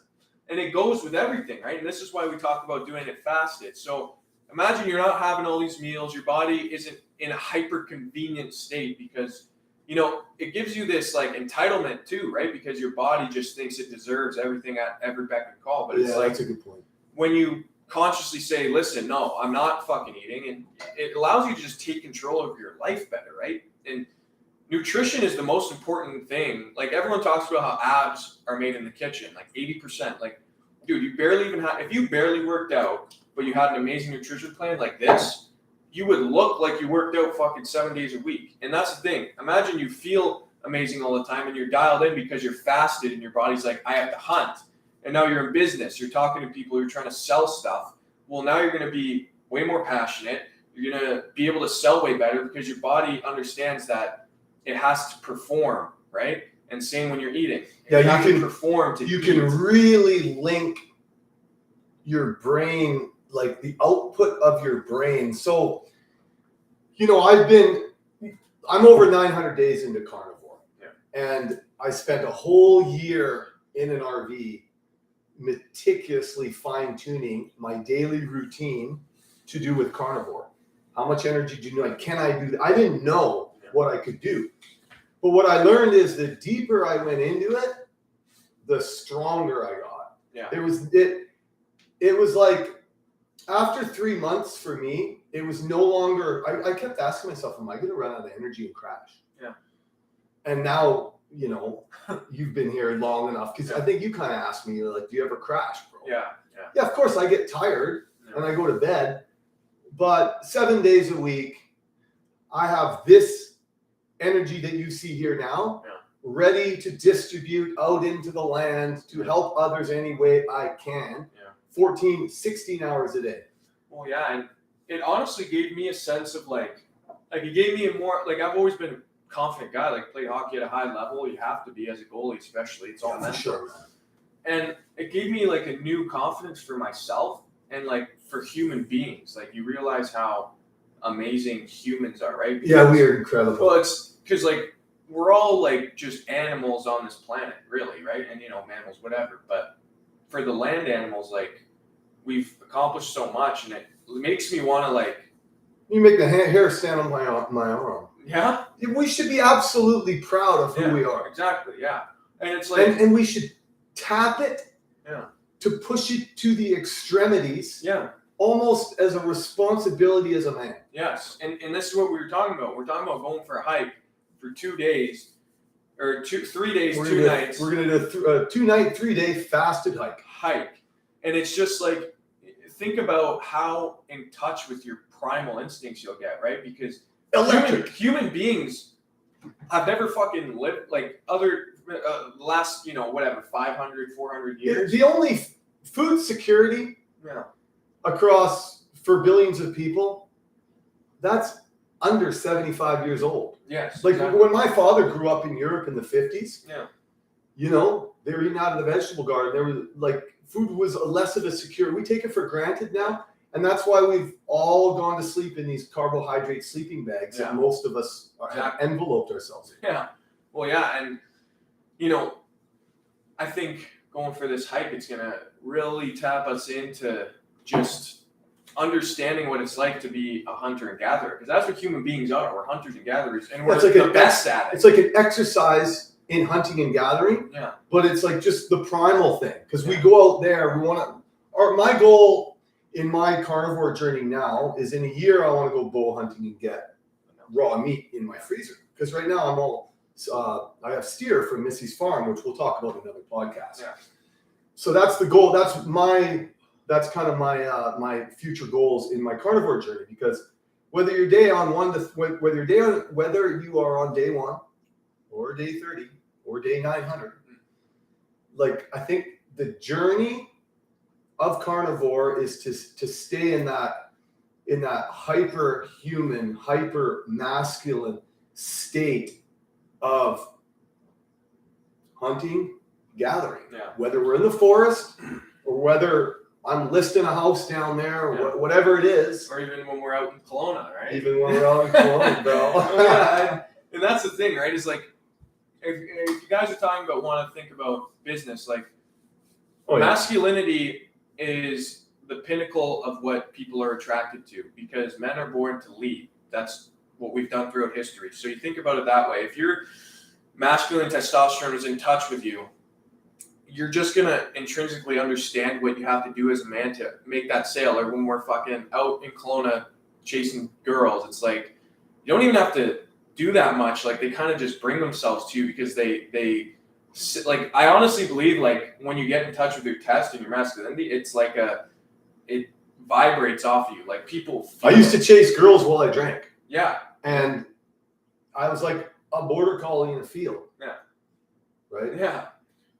S1: And it goes with everything, right? And this is why we talk about doing it fasted. So imagine you're not having all these meals. Your body isn't in a hyper convenient state because, it gives you this like entitlement too, right? Because your body just thinks it deserves everything at every beck and call. But it's like,
S2: that's a good point.
S1: When you consciously say, listen, no, I'm not fucking eating. And it allows you to just take control of your life better, right? And nutrition is the most important thing. Like everyone talks about how abs are made in the kitchen, like 80%. Like, dude, if you barely worked out, but you had an amazing nutrition plan like this, you would look like you worked out fucking 7 days a week. And that's the thing. Imagine you feel amazing all the time and you're dialed in because you're fasted and your body's like, I have to hunt. And now you're in business. You're talking to people. You're trying to sell stuff. Well, now you're going to be way more passionate. You're going to be able to sell way better because your body understands that it has to perform, right? And same when you're eating. You can perform to eat.
S2: You can really link your brain, like the output of your brain. So, I'm over 900 days into carnivore. Yeah. And I spent a whole year in an RV meticulously fine-tuning my daily routine to do with carnivore. How much energy do you need? Can I do that? I didn't know what I could do. But what I learned is the deeper I went into it, the stronger I got.
S1: Yeah.
S2: It was like after 3 months for me, it was no longer, I kept asking myself, am I going to run out of energy and crash? Yeah. And now, you've been here long enough because I think you kind of asked me, like, do you ever crash, bro?
S1: Yeah.
S2: Yeah, of course I get tired and I go to bed, but 7 days a week, I have this energy that you see here now ready to distribute out into the land to help others any way I can. 14, 16 hours a day.
S1: Well, yeah, and it honestly gave me a sense of like it gave me a more, like, I've always been a confident guy, like played hockey at a high level. You have to be as a goalie, especially. It's all mental.
S2: Sure.
S1: And it gave me like a new confidence for myself and like for human beings. Like you realize how amazing humans are, right?
S2: Because, we are incredible.
S1: Well, it's because like we're all like just animals on this planet, really, right? And mammals, whatever. But for the land animals, like we've accomplished so much, and it makes me want to like.
S2: You make the hair stand on my arm.
S1: Yeah.
S2: We should be absolutely proud of who we are.
S1: Exactly. Yeah. And it's like,
S2: and we should tap it.
S1: Yeah.
S2: To push it to the extremities.
S1: Yeah.
S2: Almost as a responsibility as a man.
S1: Yes. And this is what we were talking about. We're talking about going for a hike for 2 days, or 3 days, 2 nights.
S2: We're gonna do a 2-night, 3-day fasted hike.
S1: And it's just like, think about how in touch with your primal instincts you'll get, right? Because human beings have never fucking lived like other last 500, 400 years.
S2: The only food security across for billions of people, that's under 75 years old.
S1: Yes.
S2: Like
S1: exactly.
S2: when my father grew up in Europe in the 50s,
S1: yeah.
S2: They were eating out of the vegetable garden. There was like food was less of a secure. We take it for granted now. And that's why we've all gone to sleep in these carbohydrate sleeping bags that most of us have enveloped ourselves in.
S1: Yeah. Well, yeah. And, I think going for this hike, it's going to really tap us into just understanding what it's like to be a hunter and gatherer. Because that's what human beings are. We're hunters and gatherers. And we're the best at it.
S2: It's like an exercise in hunting and gathering.
S1: Yeah.
S2: But it's like just the primal thing. Because we go out there, my goal in my carnivore journey now is in a year I want to go bow hunting and get raw meat in my freezer. Because right now I have steer from Missy's farm, which we'll talk about in another podcast.
S1: Yeah.
S2: So that's the goal. That's kind of my future goals in my carnivore journey. Because whether you are on day 1 or day 30 or day 900, like I think the journey of carnivore is to stay in that hyper human, hyper masculine state of hunting, gathering.
S1: Yeah.
S2: Whether we're in the forest or whether I'm listing a house down there or whatever it is.
S1: Or even when we're out in Kelowna, right?
S2: Even when we're out in Kelowna, bro.
S1: And that's the thing, right? Is like, if you guys are talking about want to think about business, like masculinity is the pinnacle of what people are attracted to, because men are born to lead. That's what we've done throughout history. So you think about it that way. If your masculine testosterone is in touch with you, you're just going to intrinsically understand what you have to do as a man to make that sale. Or when we're fucking out in Kelowna chasing girls, it's like, you don't even have to do that much. Like, they kind of just bring themselves to you because they like, I honestly believe, like, when you get in touch with your test and your masculinity, it's like it vibrates off of you. Like, people feel
S2: I used to chase girls while I drank.
S1: Yeah.
S2: And I was like a border collie in a field.
S1: Yeah.
S2: Right?
S1: Yeah.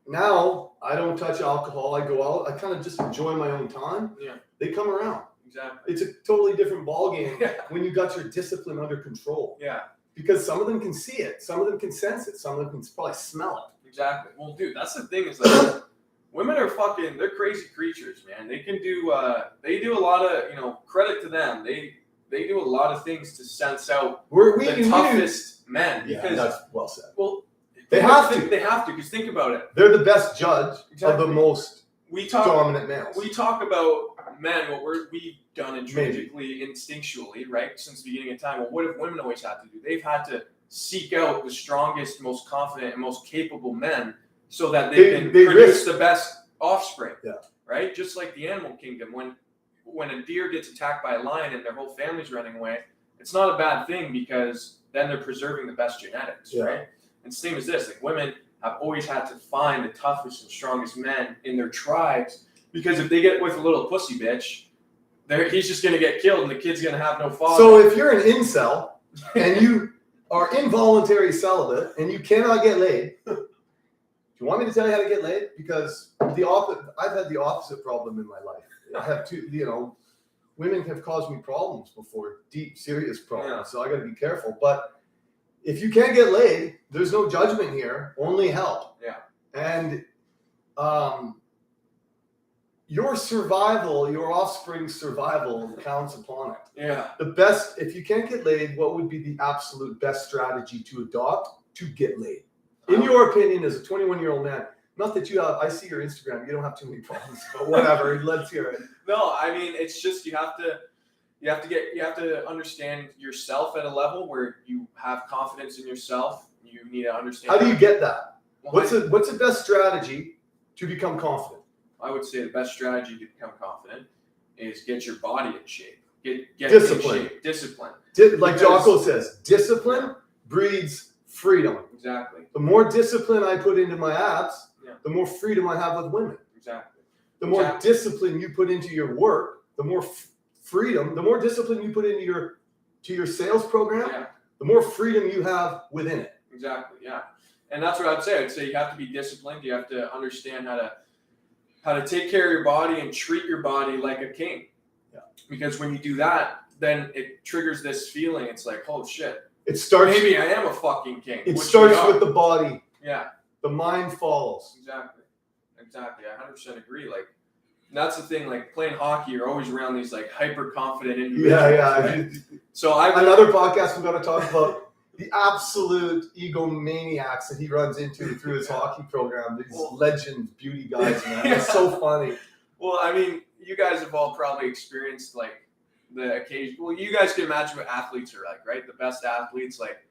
S2: Now, I don't touch alcohol. I go out. I kind of just enjoy my own time.
S1: Yeah.
S2: They come around.
S1: Exactly.
S2: It's a totally different ballgame when you got your discipline under control.
S1: Yeah.
S2: Because some of them can see it. Some of them can sense it. Some of them can probably smell it.
S1: Exactly. Well, dude, that's the thing is, like, women are they're crazy creatures, man. They can do, they do a lot of, credit to them. They do a lot of things to sense out the toughest men. Because,
S2: that's well said.
S1: Well,
S2: they have to.
S1: They have to, because think about it.
S2: They're the best judge of the most dominant males.
S1: We talk about men, what we've done intrinsically, instinctually, right, since the beginning of time. Well, what have women always had to do? They've had to seek out the strongest, most confident, and most capable men so that they can produce the best offspring.
S2: Yeah.
S1: Right? Just like the animal kingdom. When a deer gets attacked by a lion and their whole family's running away, it's not a bad thing, because then they're preserving the best genetics, right? And same as this. Like, women have always had to find the toughest and strongest men in their tribes, because if they get with a little pussy bitch, he's just going to get killed and the kid's going to have no father.
S2: So if you're an incel and you are involuntary celibate and you cannot get laid, do you want me to tell you how to get laid? Because I've had the opposite problem in my life. I have two, women have caused me problems before, deep, serious problems.
S1: Yeah.
S2: So I got to be careful. But if you can't get laid, there's no judgment here, only help.
S1: Yeah.
S2: And your survival, your offspring's survival counts upon it.
S1: Yeah.
S2: The best, if you can't get laid, what would be the absolute best strategy to adopt to get laid? In your opinion, as a 21-year-old man, not that you have, I see your Instagram, you don't have too many problems, but whatever, let's hear it.
S1: No, I mean, it's just you have to understand yourself at a level where you have confidence in yourself. You need to understand.
S2: How do you get that?
S1: Well,
S2: What's the best strategy to become confident?
S1: I would say the best strategy to become confident is get your body in shape. Get
S2: Discipline.
S1: In shape. Discipline.
S2: Like Jocko says, discipline breeds freedom.
S1: Exactly.
S2: The more discipline I put into my abs,
S1: Yeah.
S2: the more freedom I have with women.
S1: Exactly.
S2: The more discipline you put into your work, the more freedom. The more discipline you put into your sales program,
S1: Yeah.
S2: the more freedom you have within it.
S1: Exactly. Yeah. And that's what I'd say. I'd say you have to be disciplined. You have to understand how to take care of your body and treat your body like a king.
S2: Yeah.
S1: Because when you do that, then it triggers this feeling. It's like, oh shit.
S2: It starts.
S1: Maybe I am a fucking king.
S2: It starts with the body.
S1: Yeah.
S2: The mind follows.
S1: Exactly. I 100% agree. Like, that's the thing. Like, playing hockey, you're always around these like hyper confident individuals.
S2: Yeah.
S1: Right? So
S2: another podcast we're going to talk about the absolute egomaniacs that he runs into through his hockey program. These legend beauty guys, man.
S1: Yeah.
S2: It's so funny.
S1: Well, I mean, you guys have all probably experienced like the occasion. Well, you guys can imagine what athletes are like, right? The best athletes, like,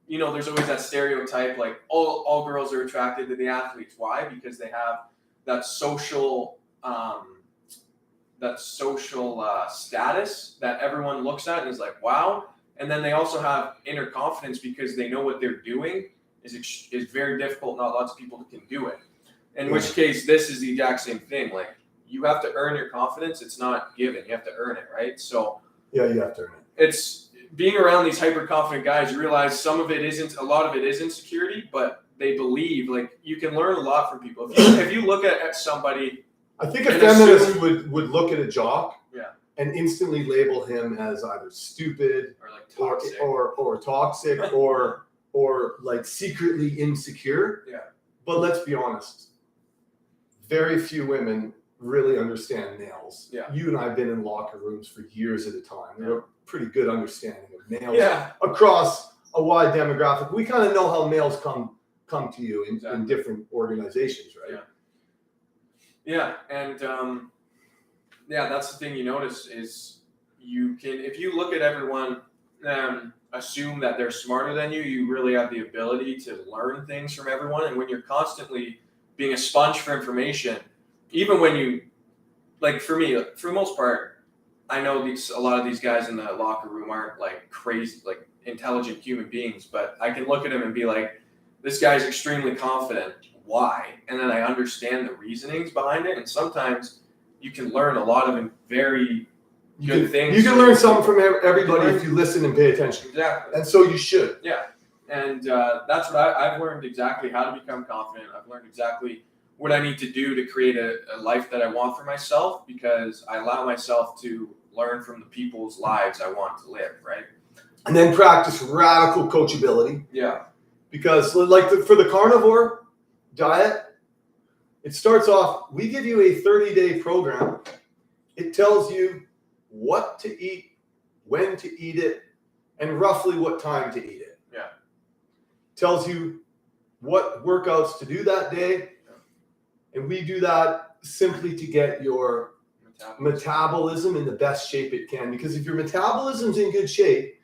S1: there's always that stereotype, like all girls are attracted to the athletes. Why? Because they have that social status that everyone looks at and is like, wow. And then they also have inner confidence because they know what they're doing is very difficult. Not lots of people can do it. In which case, this is the exact same thing. Like, you have to earn your confidence. It's not given. You have to earn it, right? So
S2: yeah, you have to earn it.
S1: It's being around these hyper confident guys. You realize a lot of it is insecurity, but they believe. Like, you can learn a lot from people. If you look at somebody,
S2: I think a feminist would look at a jock.
S1: Yeah.
S2: And instantly label him as either stupid
S1: or like toxic
S2: or toxic or like secretly insecure.
S1: Yeah.
S2: But let's be honest, very few women really understand males.
S1: Yeah.
S2: You and I have been in locker rooms for years at a time. We have a pretty good understanding of males across a wide demographic. We kind of know how males come to you in different organizations, right?
S1: Yeah. And that's the thing you notice is if you look at everyone, assume that they're smarter than you, you really have the ability to learn things from everyone. And when you're constantly being a sponge for information, even when you, like, for me, for the most part, I know a lot of these guys in the locker room aren't like crazy, like intelligent human beings, but I can look at them and be like, this guy's extremely confident. Why? And then I understand the reasonings behind it. And sometimes you can learn a lot of very good things.
S2: You can learn something from everybody if you listen and pay attention.
S1: Exactly.
S2: And so you should.
S1: Yeah. And that's what I've learned exactly how to become confident. I've learned exactly what I need to do to create a life that I want for myself, because I allow myself to learn from the people's lives I want to live, right?
S2: And then practice radical coachability.
S1: Yeah.
S2: Because like for the carnivore diet, it starts off, we give you a 30-day program. It tells you what to eat, when to eat it, and roughly what time to eat it.
S1: Yeah.
S2: Tells you what workouts to do that day. And we do that simply to get your metabolism in the best shape it can. Because if your metabolism's in good shape,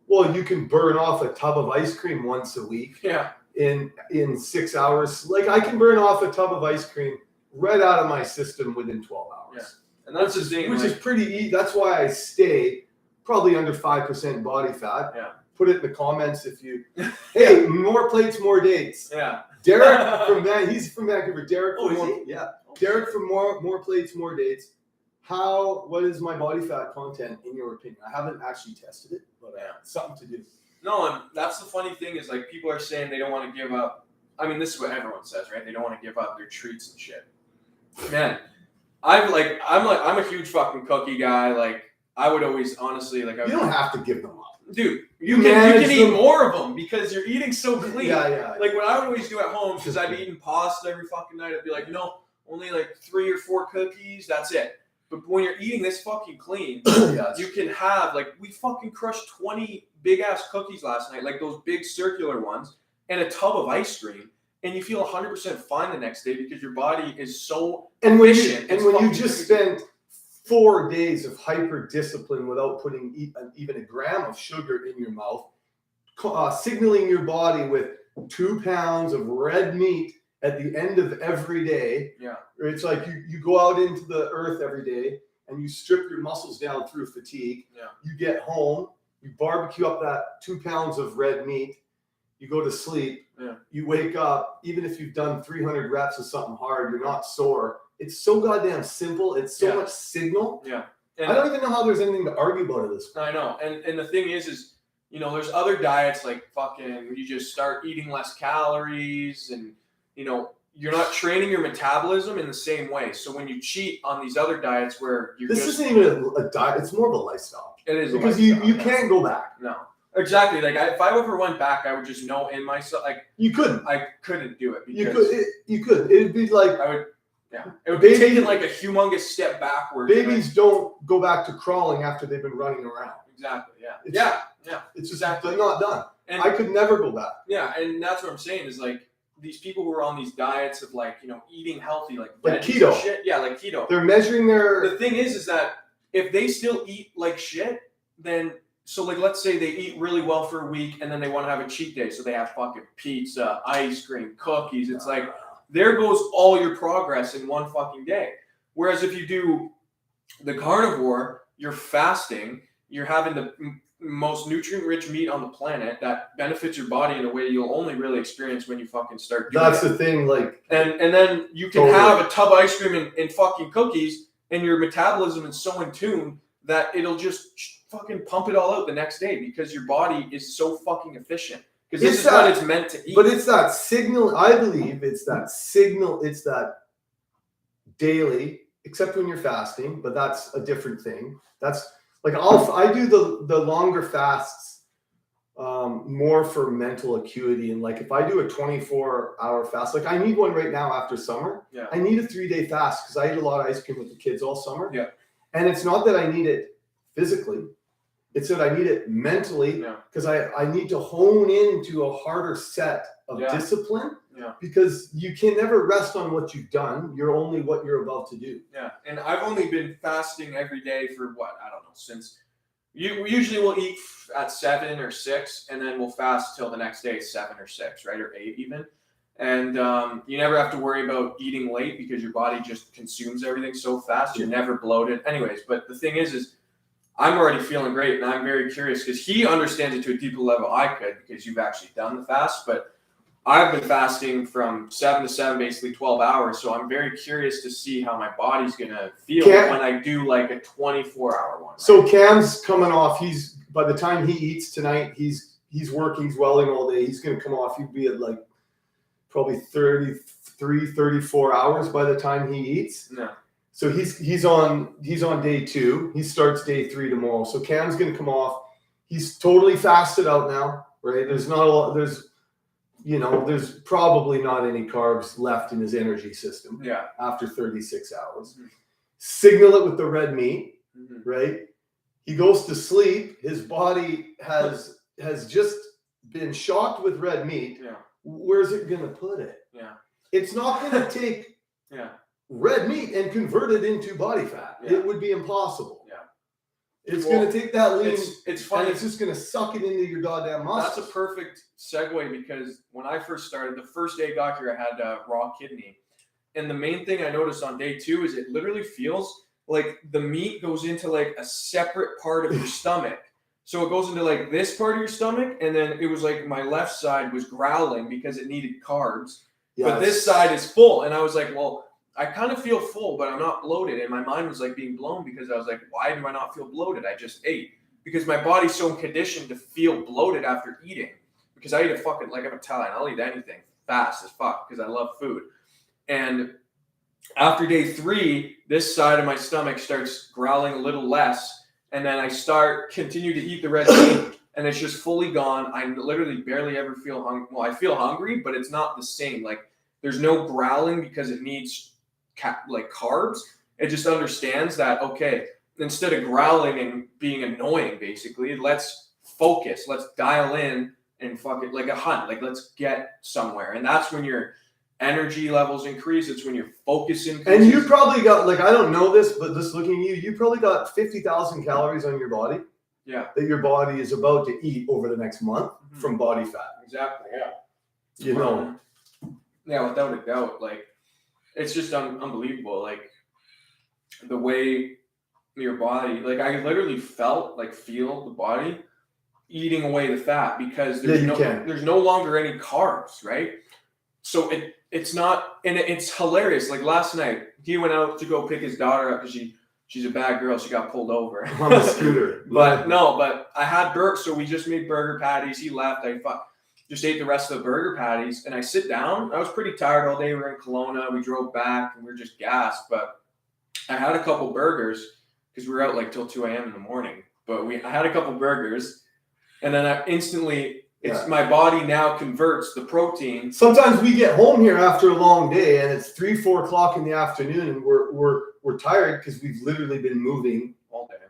S2: well, you can burn off a tub of ice cream once a week.
S1: Yeah.
S2: In 6 hours. Like, I can burn off a tub of ice cream right out of my system within 12 hours.
S1: Yeah. And that's the thing.
S2: Which is pretty easy. That's why I stay probably under 5% body fat.
S1: Yeah.
S2: Put it in the comments if you, hey, more plates, more dates.
S1: Yeah.
S2: Derek he's from Vancouver. Derek from Derek from more plates, more dates. What is my body fat content in your opinion? I haven't actually tested it, but something to do.
S1: No, and that's the funny thing is like people are saying they don't want to give up. I mean, this is what everyone says, right? They don't want to give up their treats and shit. Man, I'm a huge fucking cookie guy. Like I would always honestly like.
S2: You don't have to give them up.
S1: Dude, you can eat more of them because you're eating so clean.
S2: Yeah.
S1: Like what I would always do at home, because I'd be eating pasta every fucking night, I'd be like, only like 3 or 4 cookies, that's it. But when you're eating this fucking clean, you can have, like, we fucking crushed 20 big ass cookies last night, like those big circular ones, and a tub of ice cream, and you feel 100% fine the next day because your body is so efficient.
S2: And when you just spent 4 days of hyper discipline without putting even a gram of sugar in your mouth, signaling your body with 2 pounds of red meat at the end of every day.
S1: Yeah.
S2: It's like you go out into the earth every day and you strip your muscles down through fatigue.
S1: Yeah.
S2: You get home, you barbecue up that 2 pounds of red meat, you go to sleep, you wake up, even if you've done 300 reps of something hard, you're not sore. It's so goddamn simple. It's so much signal.
S1: Yeah. And
S2: I don't even know how there's anything to argue about at this point.
S1: I know. And the thing is, there's other diets like fucking, you just start eating less calories and, you're not training your metabolism in the same way. So when you cheat on these other diets where
S2: this isn't even a diet, it's more of a lifestyle.
S1: It is
S2: because you can't go back.
S1: No. Exactly. Like if I ever went back, I would just know in myself, like
S2: you couldn't.
S1: I couldn't do it because
S2: you could. It'd be like
S1: I would. Yeah, it would be taking like a humongous step backwards.
S2: Babies don't go back to crawling after they've been running around.
S1: Exactly. Yeah.
S2: It's just
S1: exactly.
S2: they're not done.
S1: And
S2: I could never go back.
S1: Yeah, and that's what I'm saying is like these people who are on these diets of like eating healthy like
S2: keto
S1: shit. Yeah, like keto.
S2: They're measuring their.
S1: The thing is that if they still eat like shit, then. So, like, let's say they eat really well for a week and then they want to have a cheat day. So they have fucking pizza, ice cream, cookies. It's like, there goes all your progress in one fucking day. Whereas if you do the carnivore, you're fasting, you're having the most nutrient-rich meat on the planet that benefits your body in a way you'll only really experience when you fucking start doing
S2: That's the thing, like.
S1: And then you can have a tub of ice cream and fucking cookies and your metabolism is so in tune that it'll just fucking pump it all out the next day because your body is so fucking efficient. Because this is what it's meant to eat.
S2: But it's that signal, I believe it's that signal, it's that daily, except when you're fasting, but that's a different thing. That's like I do the longer fasts more for mental acuity. And like if I do a 24-hour fast, like I need one right now after summer.
S1: Yeah.
S2: I need a 3-day fast because I eat a lot of ice cream with the kids all summer.
S1: Yeah.
S2: And it's not that I need it physically. It's that I need it mentally because I need to hone into a harder set of discipline because you can never rest on what you've done. You're only what you're about to do.
S1: Yeah. And I've only been fasting every day for what? I don't know. Since we usually will eat at 7 or 6 and then we'll fast till the next day, 7 or 6, right? Or 8 even. And you never have to worry about eating late because your body just consumes everything so fast. You're never bloated. Anyways, but the thing is I'm already feeling great, and I'm very curious because he understands it to a deeper level I could because you've actually done the fast. But I've been fasting from 7 to 7, basically 12 hours. So I'm very curious to see how my body's going to feel when I do like a 24-hour one. Right?
S2: So Cam's coming off. By the time he eats tonight, he's working, he's welding all day. He's going to come off. He'd be at like probably 33, 34 hours by the time he eats.
S1: No.
S2: So he's on day 2. He starts day 3 tomorrow. So Cam's gonna come off. He's totally fasted out now, right? There's not a lot. There's probably not any carbs left in his energy system.
S1: Yeah.
S2: After 36 hours, signal it with the red meat, right? He goes to sleep. His body has just been shocked with red meat.
S1: Yeah.
S2: Where's it gonna put it?
S1: Yeah.
S2: It's not gonna take.
S1: Yeah.
S2: Red meat and convert it into body fat.
S1: Yeah.
S2: It would be impossible.
S1: Yeah.
S2: It's going to take that lean.
S1: It's funny.
S2: And it's just going to suck it into your goddamn muscles.
S1: That's a perfect segue because when I first started, the first day I got here, I had raw kidney. And the main thing I noticed on day 2 is it literally feels like the meat goes into like a separate part of your stomach. So it goes into like this part of your stomach. And then it was like my left side was growling because it needed carbs. Yes. But this side is full. And I was like, well, I kind of feel full, but I'm not bloated. And my mind was like being blown because I was like, why do I not feel bloated? I just ate. because my body's so conditioned to feel bloated after eating. Because I eat a fucking, like I'm Italian, I'll eat anything fast as fuck because I love food. And after day 3, this side of my stomach starts growling a little less, and then I continue to eat the red meat, and it's just fully gone. I literally barely ever feel hungry. Well, I feel hungry, but it's not the same. Like there's no growling because it needs like carbs. It just understands that, okay, instead of growling and being annoying, basically, let's focus, let's dial in and fuck it like a hunt. Like let's get somewhere, and that's when your energy levels increase. It's when your focus increases.
S2: And you probably got, like, I don't know this, but just looking at you probably got 50,000 calories on your body.
S1: Yeah.
S2: That your body is about to eat over the next month from body fat.
S1: Exactly. Yeah.
S2: You know.
S1: Yeah, without a doubt. Like, it's just unbelievable. Like the way your body, like I literally feel the body eating away the fat because there's no longer any carbs, right? So it's not, and it's hilarious. Like last night, he went out to go pick his daughter up because she's a bad girl. She got pulled over
S2: on the scooter.
S1: but I had so we just made burger patties. He left. I just ate the rest of the burger patties, and I sit down. I was pretty tired all day. We were in Kelowna. We drove back, and we were just gassed. But I had a couple burgers because we were out like till 2 a.m. in the morning. But I had a couple burgers, and then I instantly. My body now converts the protein.
S2: Sometimes we get home here after a long day and it's 3-4 o'clock in the afternoon and we're tired because we've literally been moving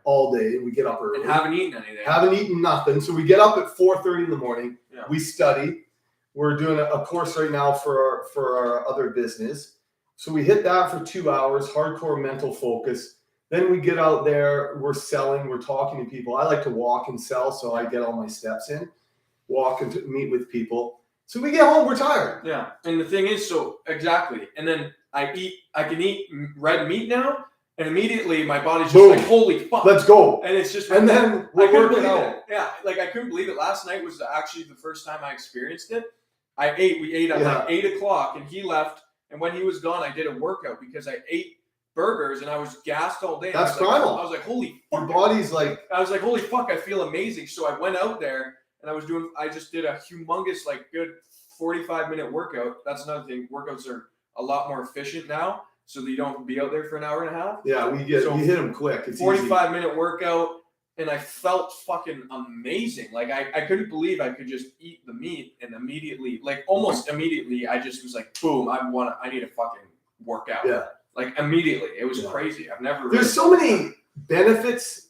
S2: all day. We get up early.
S1: And haven't eaten anything.
S2: Haven't eaten nothing. So we get up at 4:30 in the morning.
S1: Yeah.
S2: We study. We're doing a course right now for our other business. So we hit that for 2 hours, hardcore mental focus. Then we get out there, we're selling, we're talking to people. I like to walk and sell, so I get all my steps in. Walk and meet with people. So we get home, we're tired.
S1: Yeah. And the thing is, exactly. And then I can eat red meat now, and immediately my body's just like, holy fuck.
S2: Let's go.
S1: And it's just,
S2: and then we're working out.
S1: Yeah. Like I couldn't believe it. Last night was actually the first time I experienced it. We ate at like 8 o'clock and he left. And when he was gone, I did a workout because I ate burgers and I was gassed all day.
S2: That's primal.
S1: I was like, holy fuck.
S2: Your body's like,
S1: I was like, holy fuck, I feel amazing. So I went out there. And I just did a humongous, like, good 45-minute workout. That's another thing. Workouts are a lot more efficient now, so that you don't have to be out there for an hour and a half.
S2: Yeah, we hit them quick. It's
S1: 45-minute workout, and I felt fucking amazing. Like, I couldn't believe I could just eat the meat, and immediately, like, almost immediately, I just was like, boom, I need to fucking work out.
S2: Yeah.
S1: Like, immediately. It was crazy. I've never
S2: There's so many benefits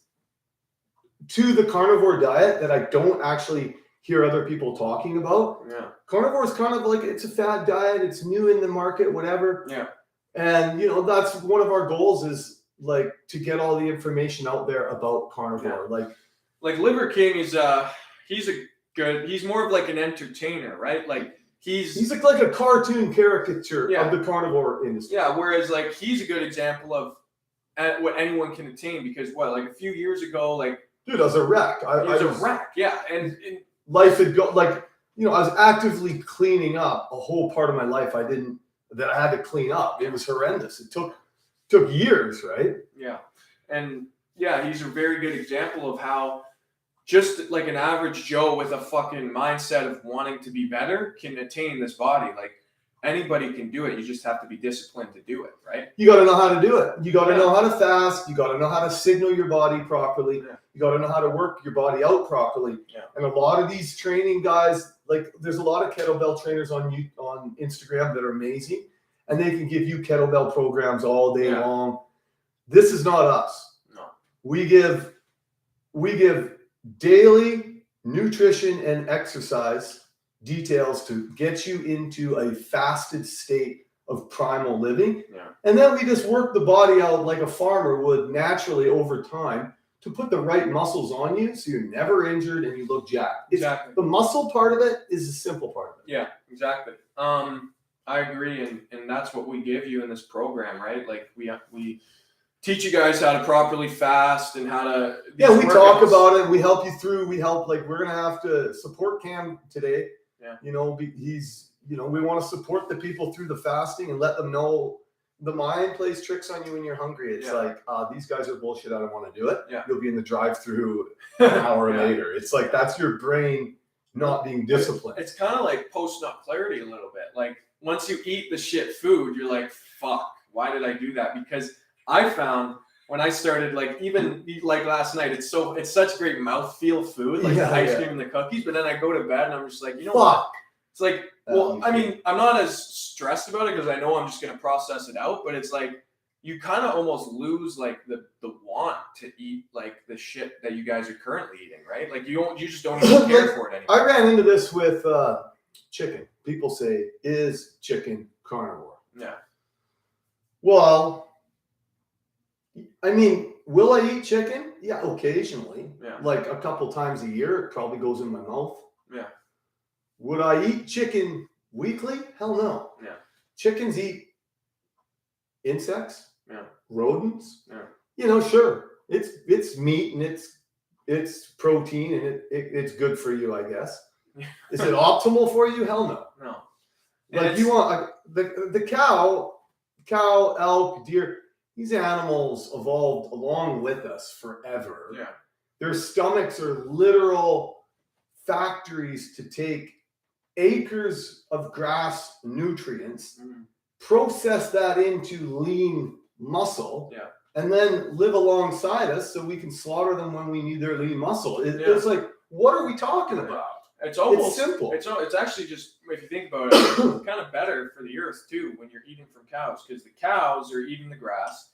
S2: to the carnivore diet that I don't actually hear other people talking about.
S1: Yeah.
S2: Carnivore is kind of like, it's a fad diet. It's new in the market, whatever.
S1: Yeah.
S2: And, that's one of our goals is like to get all the information out there about carnivore.
S1: Yeah. Like Liver King is, he's more of like an entertainer, right? Like he's
S2: like a cartoon caricature
S1: of
S2: the carnivore industry.
S1: Yeah. Whereas like, he's a good example of what anyone can attain because like a few years ago, like,
S2: dude, I was a wreck.
S1: I was a wreck, yeah. And
S2: life had gone, I was actively cleaning up a whole part of my life that I had to clean up. It was horrendous. It took years, right?
S1: Yeah. And yeah, he's a very good example of how just like an average Joe with a fucking mindset of wanting to be better can attain this body. Like anybody can do it. You just have to be disciplined to do it, right?
S2: You got to know how to do it. You got to know how to fast. You got to know how to signal your body properly. Yeah. You got to know how to work your body out properly. Yeah. And a lot of these training guys, like there's a lot of kettlebell trainers on Instagram that are amazing, and they can give you kettlebell programs all day long. This is not us.
S1: No.
S2: We give daily nutrition and exercise details to get you into a fasted state of primal living. Yeah. And then we just work the body out like a farmer would naturally over time to put the right muscles on you so you're never injured and you look jacked.
S1: Exactly.
S2: The muscle part of it is the simple part of it.
S1: Yeah, exactly. I agree, and that's what we give you in this program, right? Like we teach you guys how to properly fast and how to
S2: we talk about it. We help you through. We're gonna have to support Cam today. Yeah. We want to support the people through the fasting and let them know, the mind plays tricks on you when you're hungry. It's like, these guys are bullshit. I don't want to do it.
S1: Yeah.
S2: You'll be in the drive-through an hour
S1: Yeah.
S2: later. It's like, that's your brain not being disciplined.
S1: It's kind of like post-nut clarity a little bit. Like once you eat the shit food, you're like, fuck, why did I do that? Because I found when I started, like even like last night, it's such great mouthfeel food, like the ice cream and the cookies. But then I go to bed and I'm just like, you know what? It's like, well, I mean, I'm not as stressed about it because I know I'm just gonna process it out. But it's like you kind of almost lose like the want to eat like the shit that you guys are currently eating, right? Like you just don't even care for it anymore.
S2: I ran into this with chicken. People say, is chicken carnivore?
S1: Yeah.
S2: Well, I mean, will I eat chicken? Yeah, occasionally.
S1: Yeah.
S2: Like a couple times a year, it probably goes in my mouth.
S1: Yeah.
S2: Would I eat chicken weekly? Hell no.
S1: Yeah.
S2: Chickens eat insects.
S1: Yeah.
S2: Rodents.
S1: Yeah.
S2: You know, sure. It's meat and it's protein and it's good for you, I guess. Is it optimal for you? Hell no.
S1: No.
S2: Like you want the cow, elk, deer. These animals evolved along with us forever.
S1: Yeah.
S2: Their stomachs are literal factories to take acres of grass nutrients, process that into lean muscle, and then live alongside us so we can slaughter them when we need their lean muscle. It's like, what are we talking about?
S1: It's
S2: simple.
S1: It's actually just, if you think about it, kind of better for the earth too when you're eating from cows, because the cows are eating the grass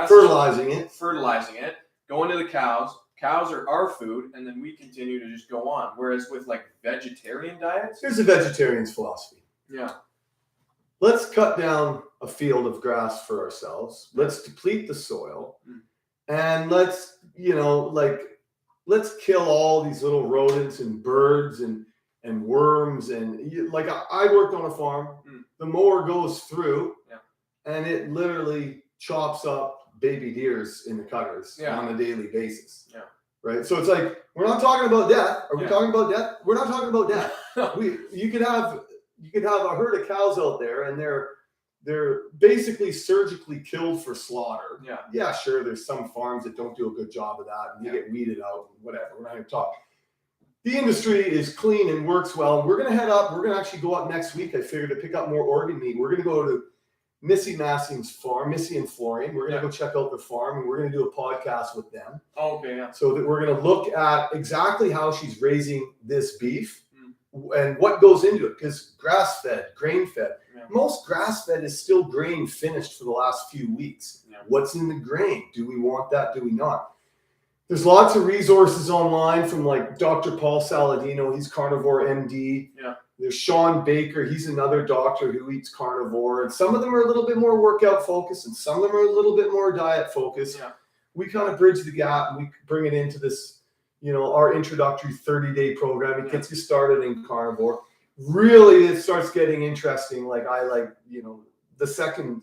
S2: fertilizing it,
S1: going to the cows. Cows are our food, and then we continue to just go on. Whereas with like vegetarian diets,
S2: here's a vegetarian's philosophy.
S1: Yeah.
S2: Let's cut down a field of grass for ourselves. Let's deplete the soil, and let's kill all these little rodents and birds and worms. And like I worked on a farm. The mower goes through, and it literally chops up baby deers in the cutters on a daily basis. Yeah. Right. So it's like, we're not talking about death. Are we talking about death? We're not talking about death. You could have a herd of cows out there and they're basically surgically killed for slaughter. Yeah. Yeah, sure. There's some farms that don't do a good job of that and they get weeded out and whatever. We're not going to talk. The industry is clean and works well. We're going to head up. We're going to actually go up next week, I figured, to pick up more organ meat. We're going to go to Missy Massing's farm, Missy and Florian. We're going to go check out the farm and we're going to do a podcast with them.
S1: Oh, okay, yeah.
S2: So that we're going to look at exactly how she's raising this beef and what goes into it. Because grass-fed, grain-fed, most grass-fed is still grain finished for the last few weeks. Yeah. What's in the grain? Do we want that? Do we not? There's lots of resources online from like Dr. Paul Saladino. He's Carnivore MD. Yeah. There's Sean Baker. He's another doctor who eats carnivore. And some of them are a little bit more workout focused and some of them are a little bit more diet focused. Yeah. We kind of bridge the gap and we bring it into this, our introductory 30-day program. It gets you started in carnivore. Really, it starts getting interesting. Like the second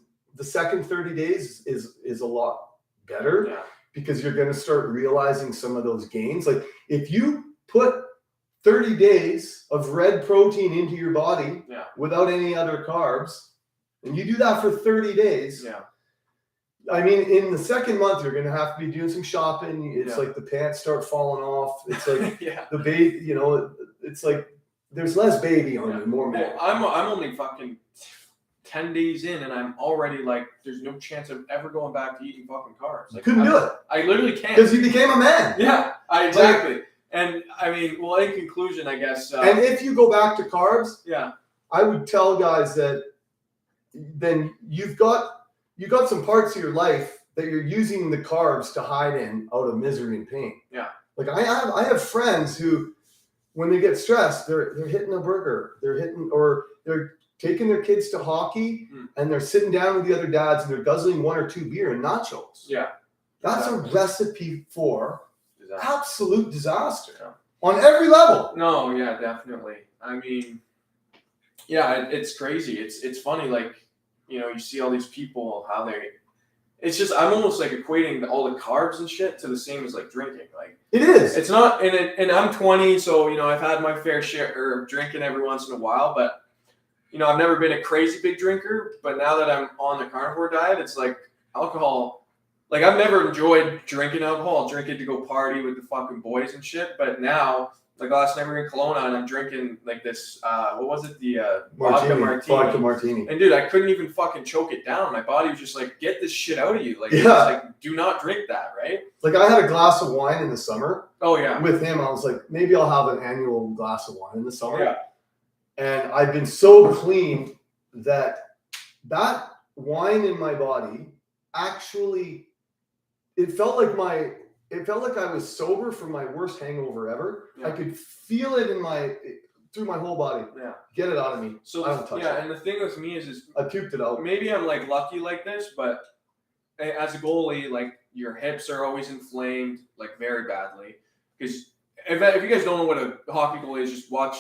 S2: 30 days is a lot better because you're going to start realizing some of those gains. Like if you put 30 days of red protein into your body without any other carbs, and you do that for 30 days. Yeah. I mean, in the second month, you're going to have to be doing some shopping. It's like the pants start falling off. It's like the baby, it's like there's less baby on you, more.
S1: I'm only fucking 10 days in and I'm already like, there's no chance of ever going back to eating fucking carbs. Like,
S2: couldn't do it.
S1: I literally can't.
S2: Because you became a man.
S1: Yeah, exactly. And I mean, well, in conclusion, I guess.
S2: And if you go back to carbs, I would tell guys that then you've got some parts of your life that you're using the carbs to hide in out of misery and pain. Yeah. Like I have friends who, when they get stressed, they're hitting a burger, they're taking their kids to hockey and they're sitting down with the other dads and they're guzzling 1 or 2 beer and nachos. Yeah. That's a recipe for absolute disaster on every level.
S1: No, yeah, definitely. I mean, it's crazy. It's funny, like, you see all these people, how it's just, I'm almost like equating all the carbs and shit to the same as like drinking. Like
S2: it is.
S1: It's not, and I'm 20, so I've had my fair share of drinking every once in a while, but I've never been a crazy big drinker, but now that I'm on the carnivore diet, it's like alcohol. Like I've never enjoyed drinking alcohol. I'll drink it to go party with the fucking boys and shit. But now, like last night we were in Kelowna and I'm drinking like this, what was it? The vodka martini. And dude, I couldn't even fucking choke it down. My body was just like, get this shit out of you. Like, it's like, do not drink that, right?
S2: Like I had a glass of wine in the summer.
S1: Oh yeah.
S2: With him, I was like, maybe I'll have an annual glass of wine in the summer.
S1: Yeah.
S2: And I've been so clean that wine in my body actually, it felt like I was sober from my worst hangover ever. Yeah. I could feel it through my whole body. Yeah. Get it out of me. So I don't touch it.
S1: And the thing with me is
S2: I puked it out.
S1: Maybe I'm like lucky like this, but as a goalie, like your hips are always inflamed, like very badly. Because if you guys don't know what a hockey goalie is, just watch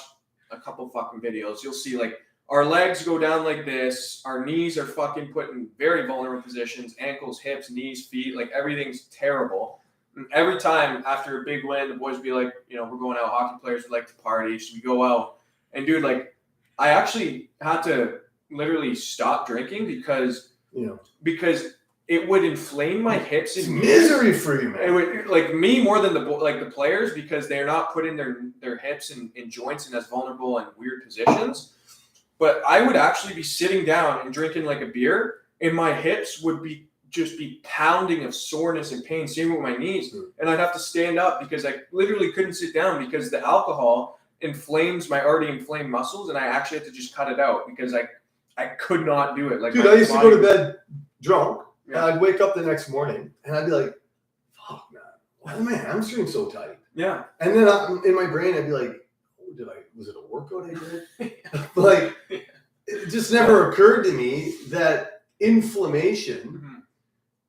S1: a couple fucking videos. You'll see like our legs go down like this. Our knees are fucking put in very vulnerable positions. Ankles, hips, knees, feet, like everything's terrible. And every time after a big win, the boys be like, we're going out. Hockey players would like to party, so we go out. And dude, like, I actually had to literally stop drinking because it would inflame my hips.
S2: It's misery for you, man.
S1: It would, like me more than the players, because they're not putting their hips in joints in as vulnerable and weird positions. But I would actually be sitting down and drinking like a beer, and my hips would just be pounding of soreness and pain, same with my knees. And I'd have to stand up because I literally couldn't sit down because the alcohol inflames my already inflamed muscles, and I actually had to just cut it out because I could not do it. Like,
S2: dude, I used to go to bed drunk, and I'd wake up the next morning and I'd be like, fuck, man, why is my hamstring so tight?
S1: Yeah.
S2: And then in my brain, I'd be like, was it a workout I did? Like, it just never occurred to me that inflammation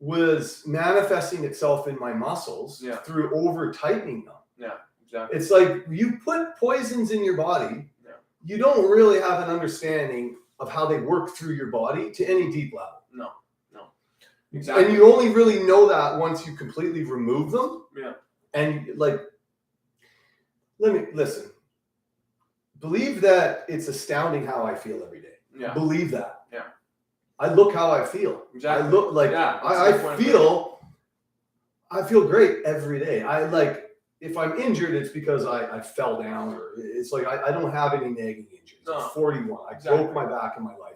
S2: was manifesting itself in my muscles through over tightening them. Yeah, exactly. It's like you put poisons in your body, you don't really have an understanding of how they work through your body to any deep level. No. Exactly. And you only really know that once you completely remove them. Yeah. And like, listen. Believe that it's astounding how I feel every day. Yeah. Believe that. Yeah. I look how I feel. Exactly. I look like I feel great every day. If I'm injured, it's because I fell down, or it's like I don't have any nagging injuries. No. I'm 41. I broke my back in my life.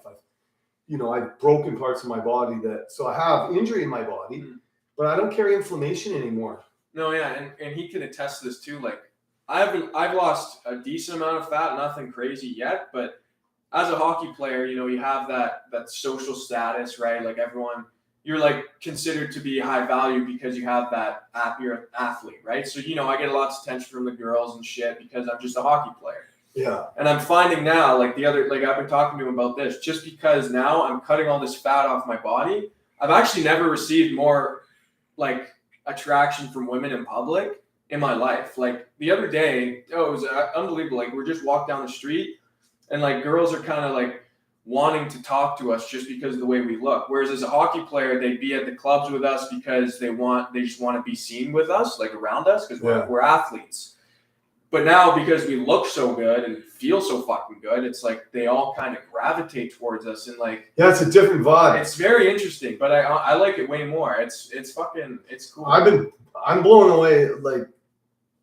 S2: I've broken parts of my body so I have injury in my body, but I don't carry inflammation anymore.
S1: No, yeah, and he can attest to this too. Like I've lost a decent amount of fat, nothing crazy yet, but as a hockey player, you have that social status, right? Like everyone, you're like considered to be high value because you have you're an athlete, right? So, I get lots of attention from the girls and shit because I'm just a hockey player. Yeah. And I'm finding now, I've been talking to him about this, just because now I'm cutting all this fat off my body, I've actually never received more like attraction from women in public in my life. Like the other day, it was unbelievable. Like we're just walking down the street and like girls are kind of like wanting to talk to us just because of the way we look. Whereas as a hockey player, they'd be at the clubs with us because they just want to be seen with us, like around us, because we're athletes. But now, because we look so good and feel so fucking good, it's like they all kind of gravitate towards us, and like
S2: it's a different vibe.
S1: It's very interesting, but I like it way more. It's cool.
S2: I'm blown away. Like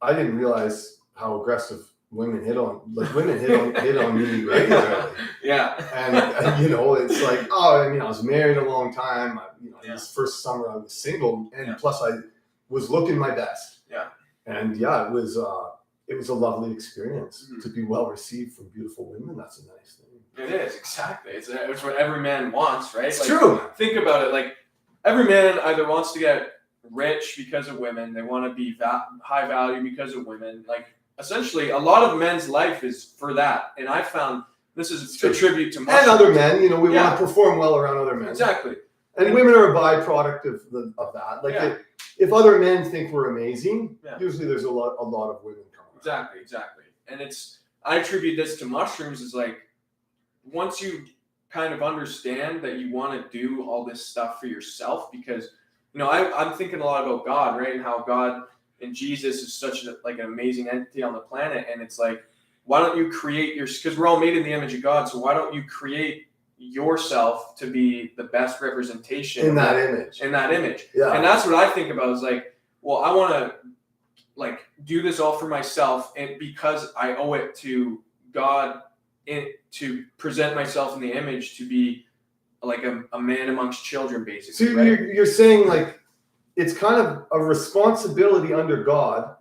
S2: I didn't realize how aggressive women hit on me regularly. Yeah, and it's like I was married a long time. This first summer I was single, and plus I was looking my best. Yeah, and it was a lovely experience to be well received from beautiful women. That's a nice thing. It
S1: is, exactly. It's what every man wants, right?
S2: It's true.
S1: Think about it. Like every man either wants to get rich because of women, they want to be high value because of women. Like essentially, a lot of men's life is for that. And I found this is a tribute to
S2: and other men. We want to perform well around other men.
S1: Exactly.
S2: And women are a byproduct of that. Like if other men think we're amazing, usually there's a lot of women.
S1: Exactly. And I attribute this to mushrooms is like, once you kind of understand that you want to do all this stuff for yourself, because, I'm thinking a lot about God, right? And how God and Jesus is such an amazing entity on the planet. And it's like, why don't you create because we're all made in the image of God, so why don't you create yourself to be the best representation
S2: in that image.
S1: Yeah. And that's what I think about is like, well, I want to like do this all for myself, and because I owe it to God to present myself in the image to be like a man amongst children, basically.
S2: So
S1: right?
S2: you're saying like it's kind of a responsibility under God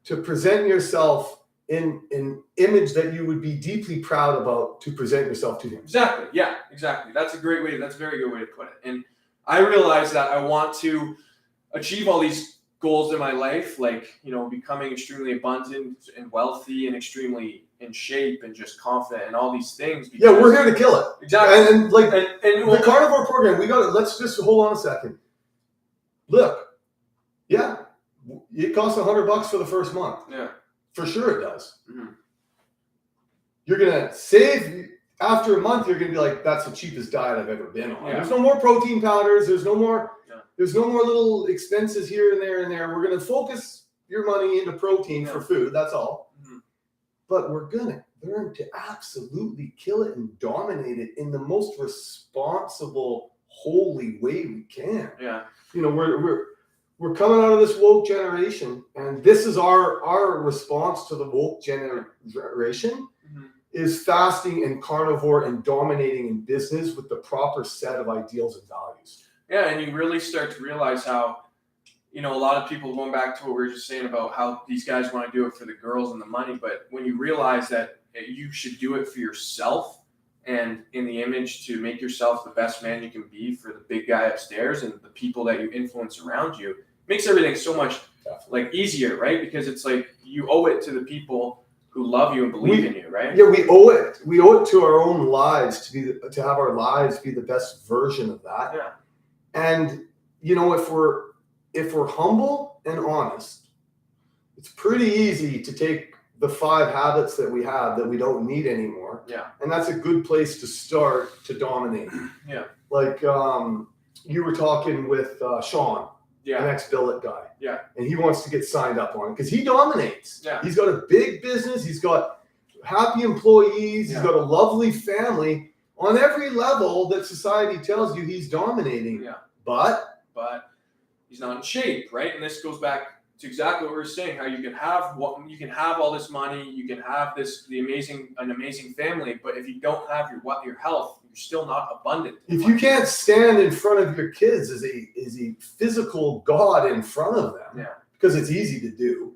S2: to present yourself in an image that you would be deeply proud about to present yourself to him.
S1: Exactly. Yeah, exactly. That's a very good way to put it. And I realize that I want to achieve all these goals in my life, like, you know, becoming extremely abundant and wealthy and extremely in shape and just confident and all these things.
S2: Yeah, we're here to kill it.
S1: Exactly.
S2: And like the carnivore program, we got it. Let's just hold on a second. Look, yeah, it costs $100 for the first month.
S1: Yeah.
S2: For sure it does.
S1: Mm-hmm.
S2: You're going to save, after a month, you're going to be like, that's the cheapest diet I've ever been on.
S1: Yeah.
S2: There's no more protein powders. There's no more little expenses here and there and there. We're going to focus your money into protein for food. That's all. Mm-hmm. But we're going to learn to absolutely kill it and dominate it in the most responsible, holy way we can.
S1: Yeah.
S2: You know, we're coming out of this woke generation, and this is our response to the woke generation is fasting and carnivore and dominating in business with the proper set of ideals and values.
S1: Yeah, and you really start to realize how, you know, a lot of people, going back to what we were just saying about how these guys want to do it for the girls and the money, but when you realize that you should do it for yourself and in the image to make yourself the best man you can be for the big guy upstairs and the people that you influence around you, makes everything so much like easier, right? Because it's like you owe it to the people who love you and believe in you, right?
S2: Yeah, we owe it. We owe it to our own lives to have our lives be the best version of that.
S1: Yeah.
S2: And you know, if we're humble and honest, it's pretty easy to take the 5 habits that we have that we don't need anymore.
S1: Yeah.
S2: And that's a good place to start to dominate.
S1: Yeah.
S2: Like you were talking with Sean.
S1: Yeah.
S2: An ex-billet guy.
S1: Yeah.
S2: And he wants to get signed up on it because he dominates.
S1: Yeah.
S2: He's got a big business. He's got happy employees. He's got a lovely family. On every level that society tells you he's dominating.
S1: Yeah.
S2: But
S1: he's not in shape, right? And this goes back to exactly what we were saying, how you can have all this money, you can have an amazing family, but if you don't have your health, you're still not abundant.
S2: If you can't stand in front of your kids as a physical God in front of them, because it's easy to do,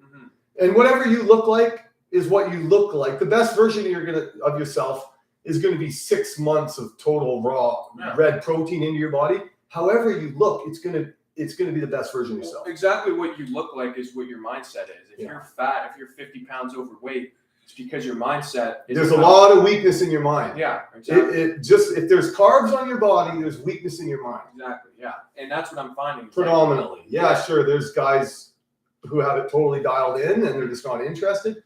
S2: and whatever you look like is what you look like. The best version of yourself is going to be 6 months of total raw red protein into your body. However you look, it's going to be the best version of yourself.
S1: Exactly what you look like is what your mindset is. If you're fat, if you're 50 pounds overweight, it's because your mindset is.
S2: There's a lot of weakness in your mind.
S1: Yeah, exactly.
S2: If there's carbs on your body, there's weakness in your mind.
S1: Exactly. Yeah, and that's what I'm finding.
S2: Predominantly, sure. There's guys who have it totally dialed in and they're just not interested.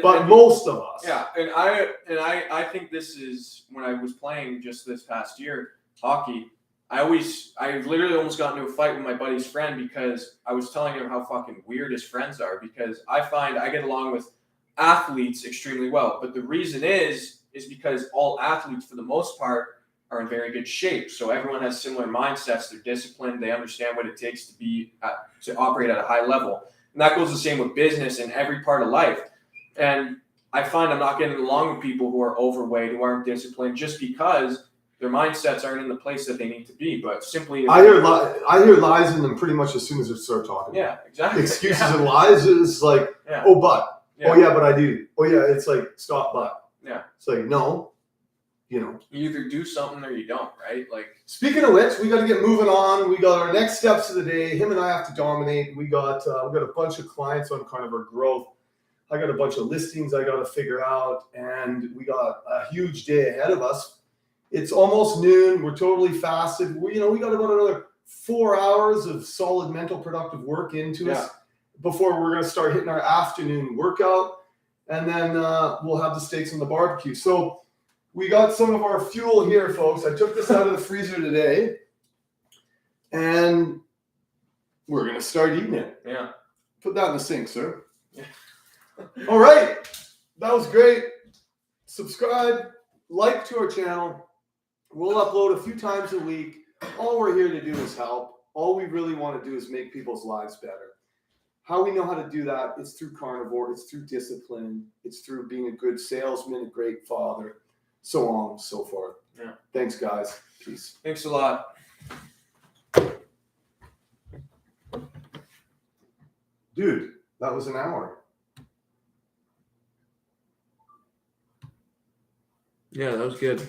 S2: But most of us.
S1: Yeah, and I think this is when I was playing just this past year hockey. I literally almost got into a fight with my buddy's friend because I was telling him how fucking weird his friends are, because I find I get along with athletes extremely well. But the reason is because all athletes, for the most part, are in very good shape. So everyone has similar mindsets. They're disciplined. They understand what it takes to operate at a high level. And that goes the same with business and every part of life. And I find I'm not getting along with people who are overweight, who aren't disciplined, just because their mindsets aren't in the place that they need to be. But simply,
S2: I hear lies in them pretty much as soon as they start talking.
S1: Yeah, exactly.
S2: Excuses and lies is like, oh, but. Yeah. Oh, yeah, but I do. Oh, yeah, it's like, stop, but.
S1: Yeah.
S2: It's like, no, you know.
S1: You either do something or you don't, right? Like.
S2: Speaking of which, we got to get moving on. We got our next steps of the day. Him and I have to dominate. We got a bunch of clients on Carnivore Growth. I got a bunch of listings I got to figure out, and we got a huge day ahead of us. It's almost noon. We're totally fasted. We got about another 4 hours of solid mental productive work into us before we're going to start hitting our afternoon workout, and then we'll have the steaks on the barbecue. So we got some of our fuel here, folks. I took this out of the freezer today, and we're going to start eating it.
S1: Yeah.
S2: Put that in the sink, sir. Yeah. All right. that was great. Subscribe, like to our channel. We'll upload a few times a week. All we're here to do is help. All we really want to do is make people's lives better. How we know how to do that is through carnivore. It's through discipline. It's through being a good salesman, a great father, so on and so forth.
S1: Yeah.
S2: Thanks, guys. Peace.
S1: Thanks a lot.
S2: Dude, that was an hour.
S1: Yeah, that was good.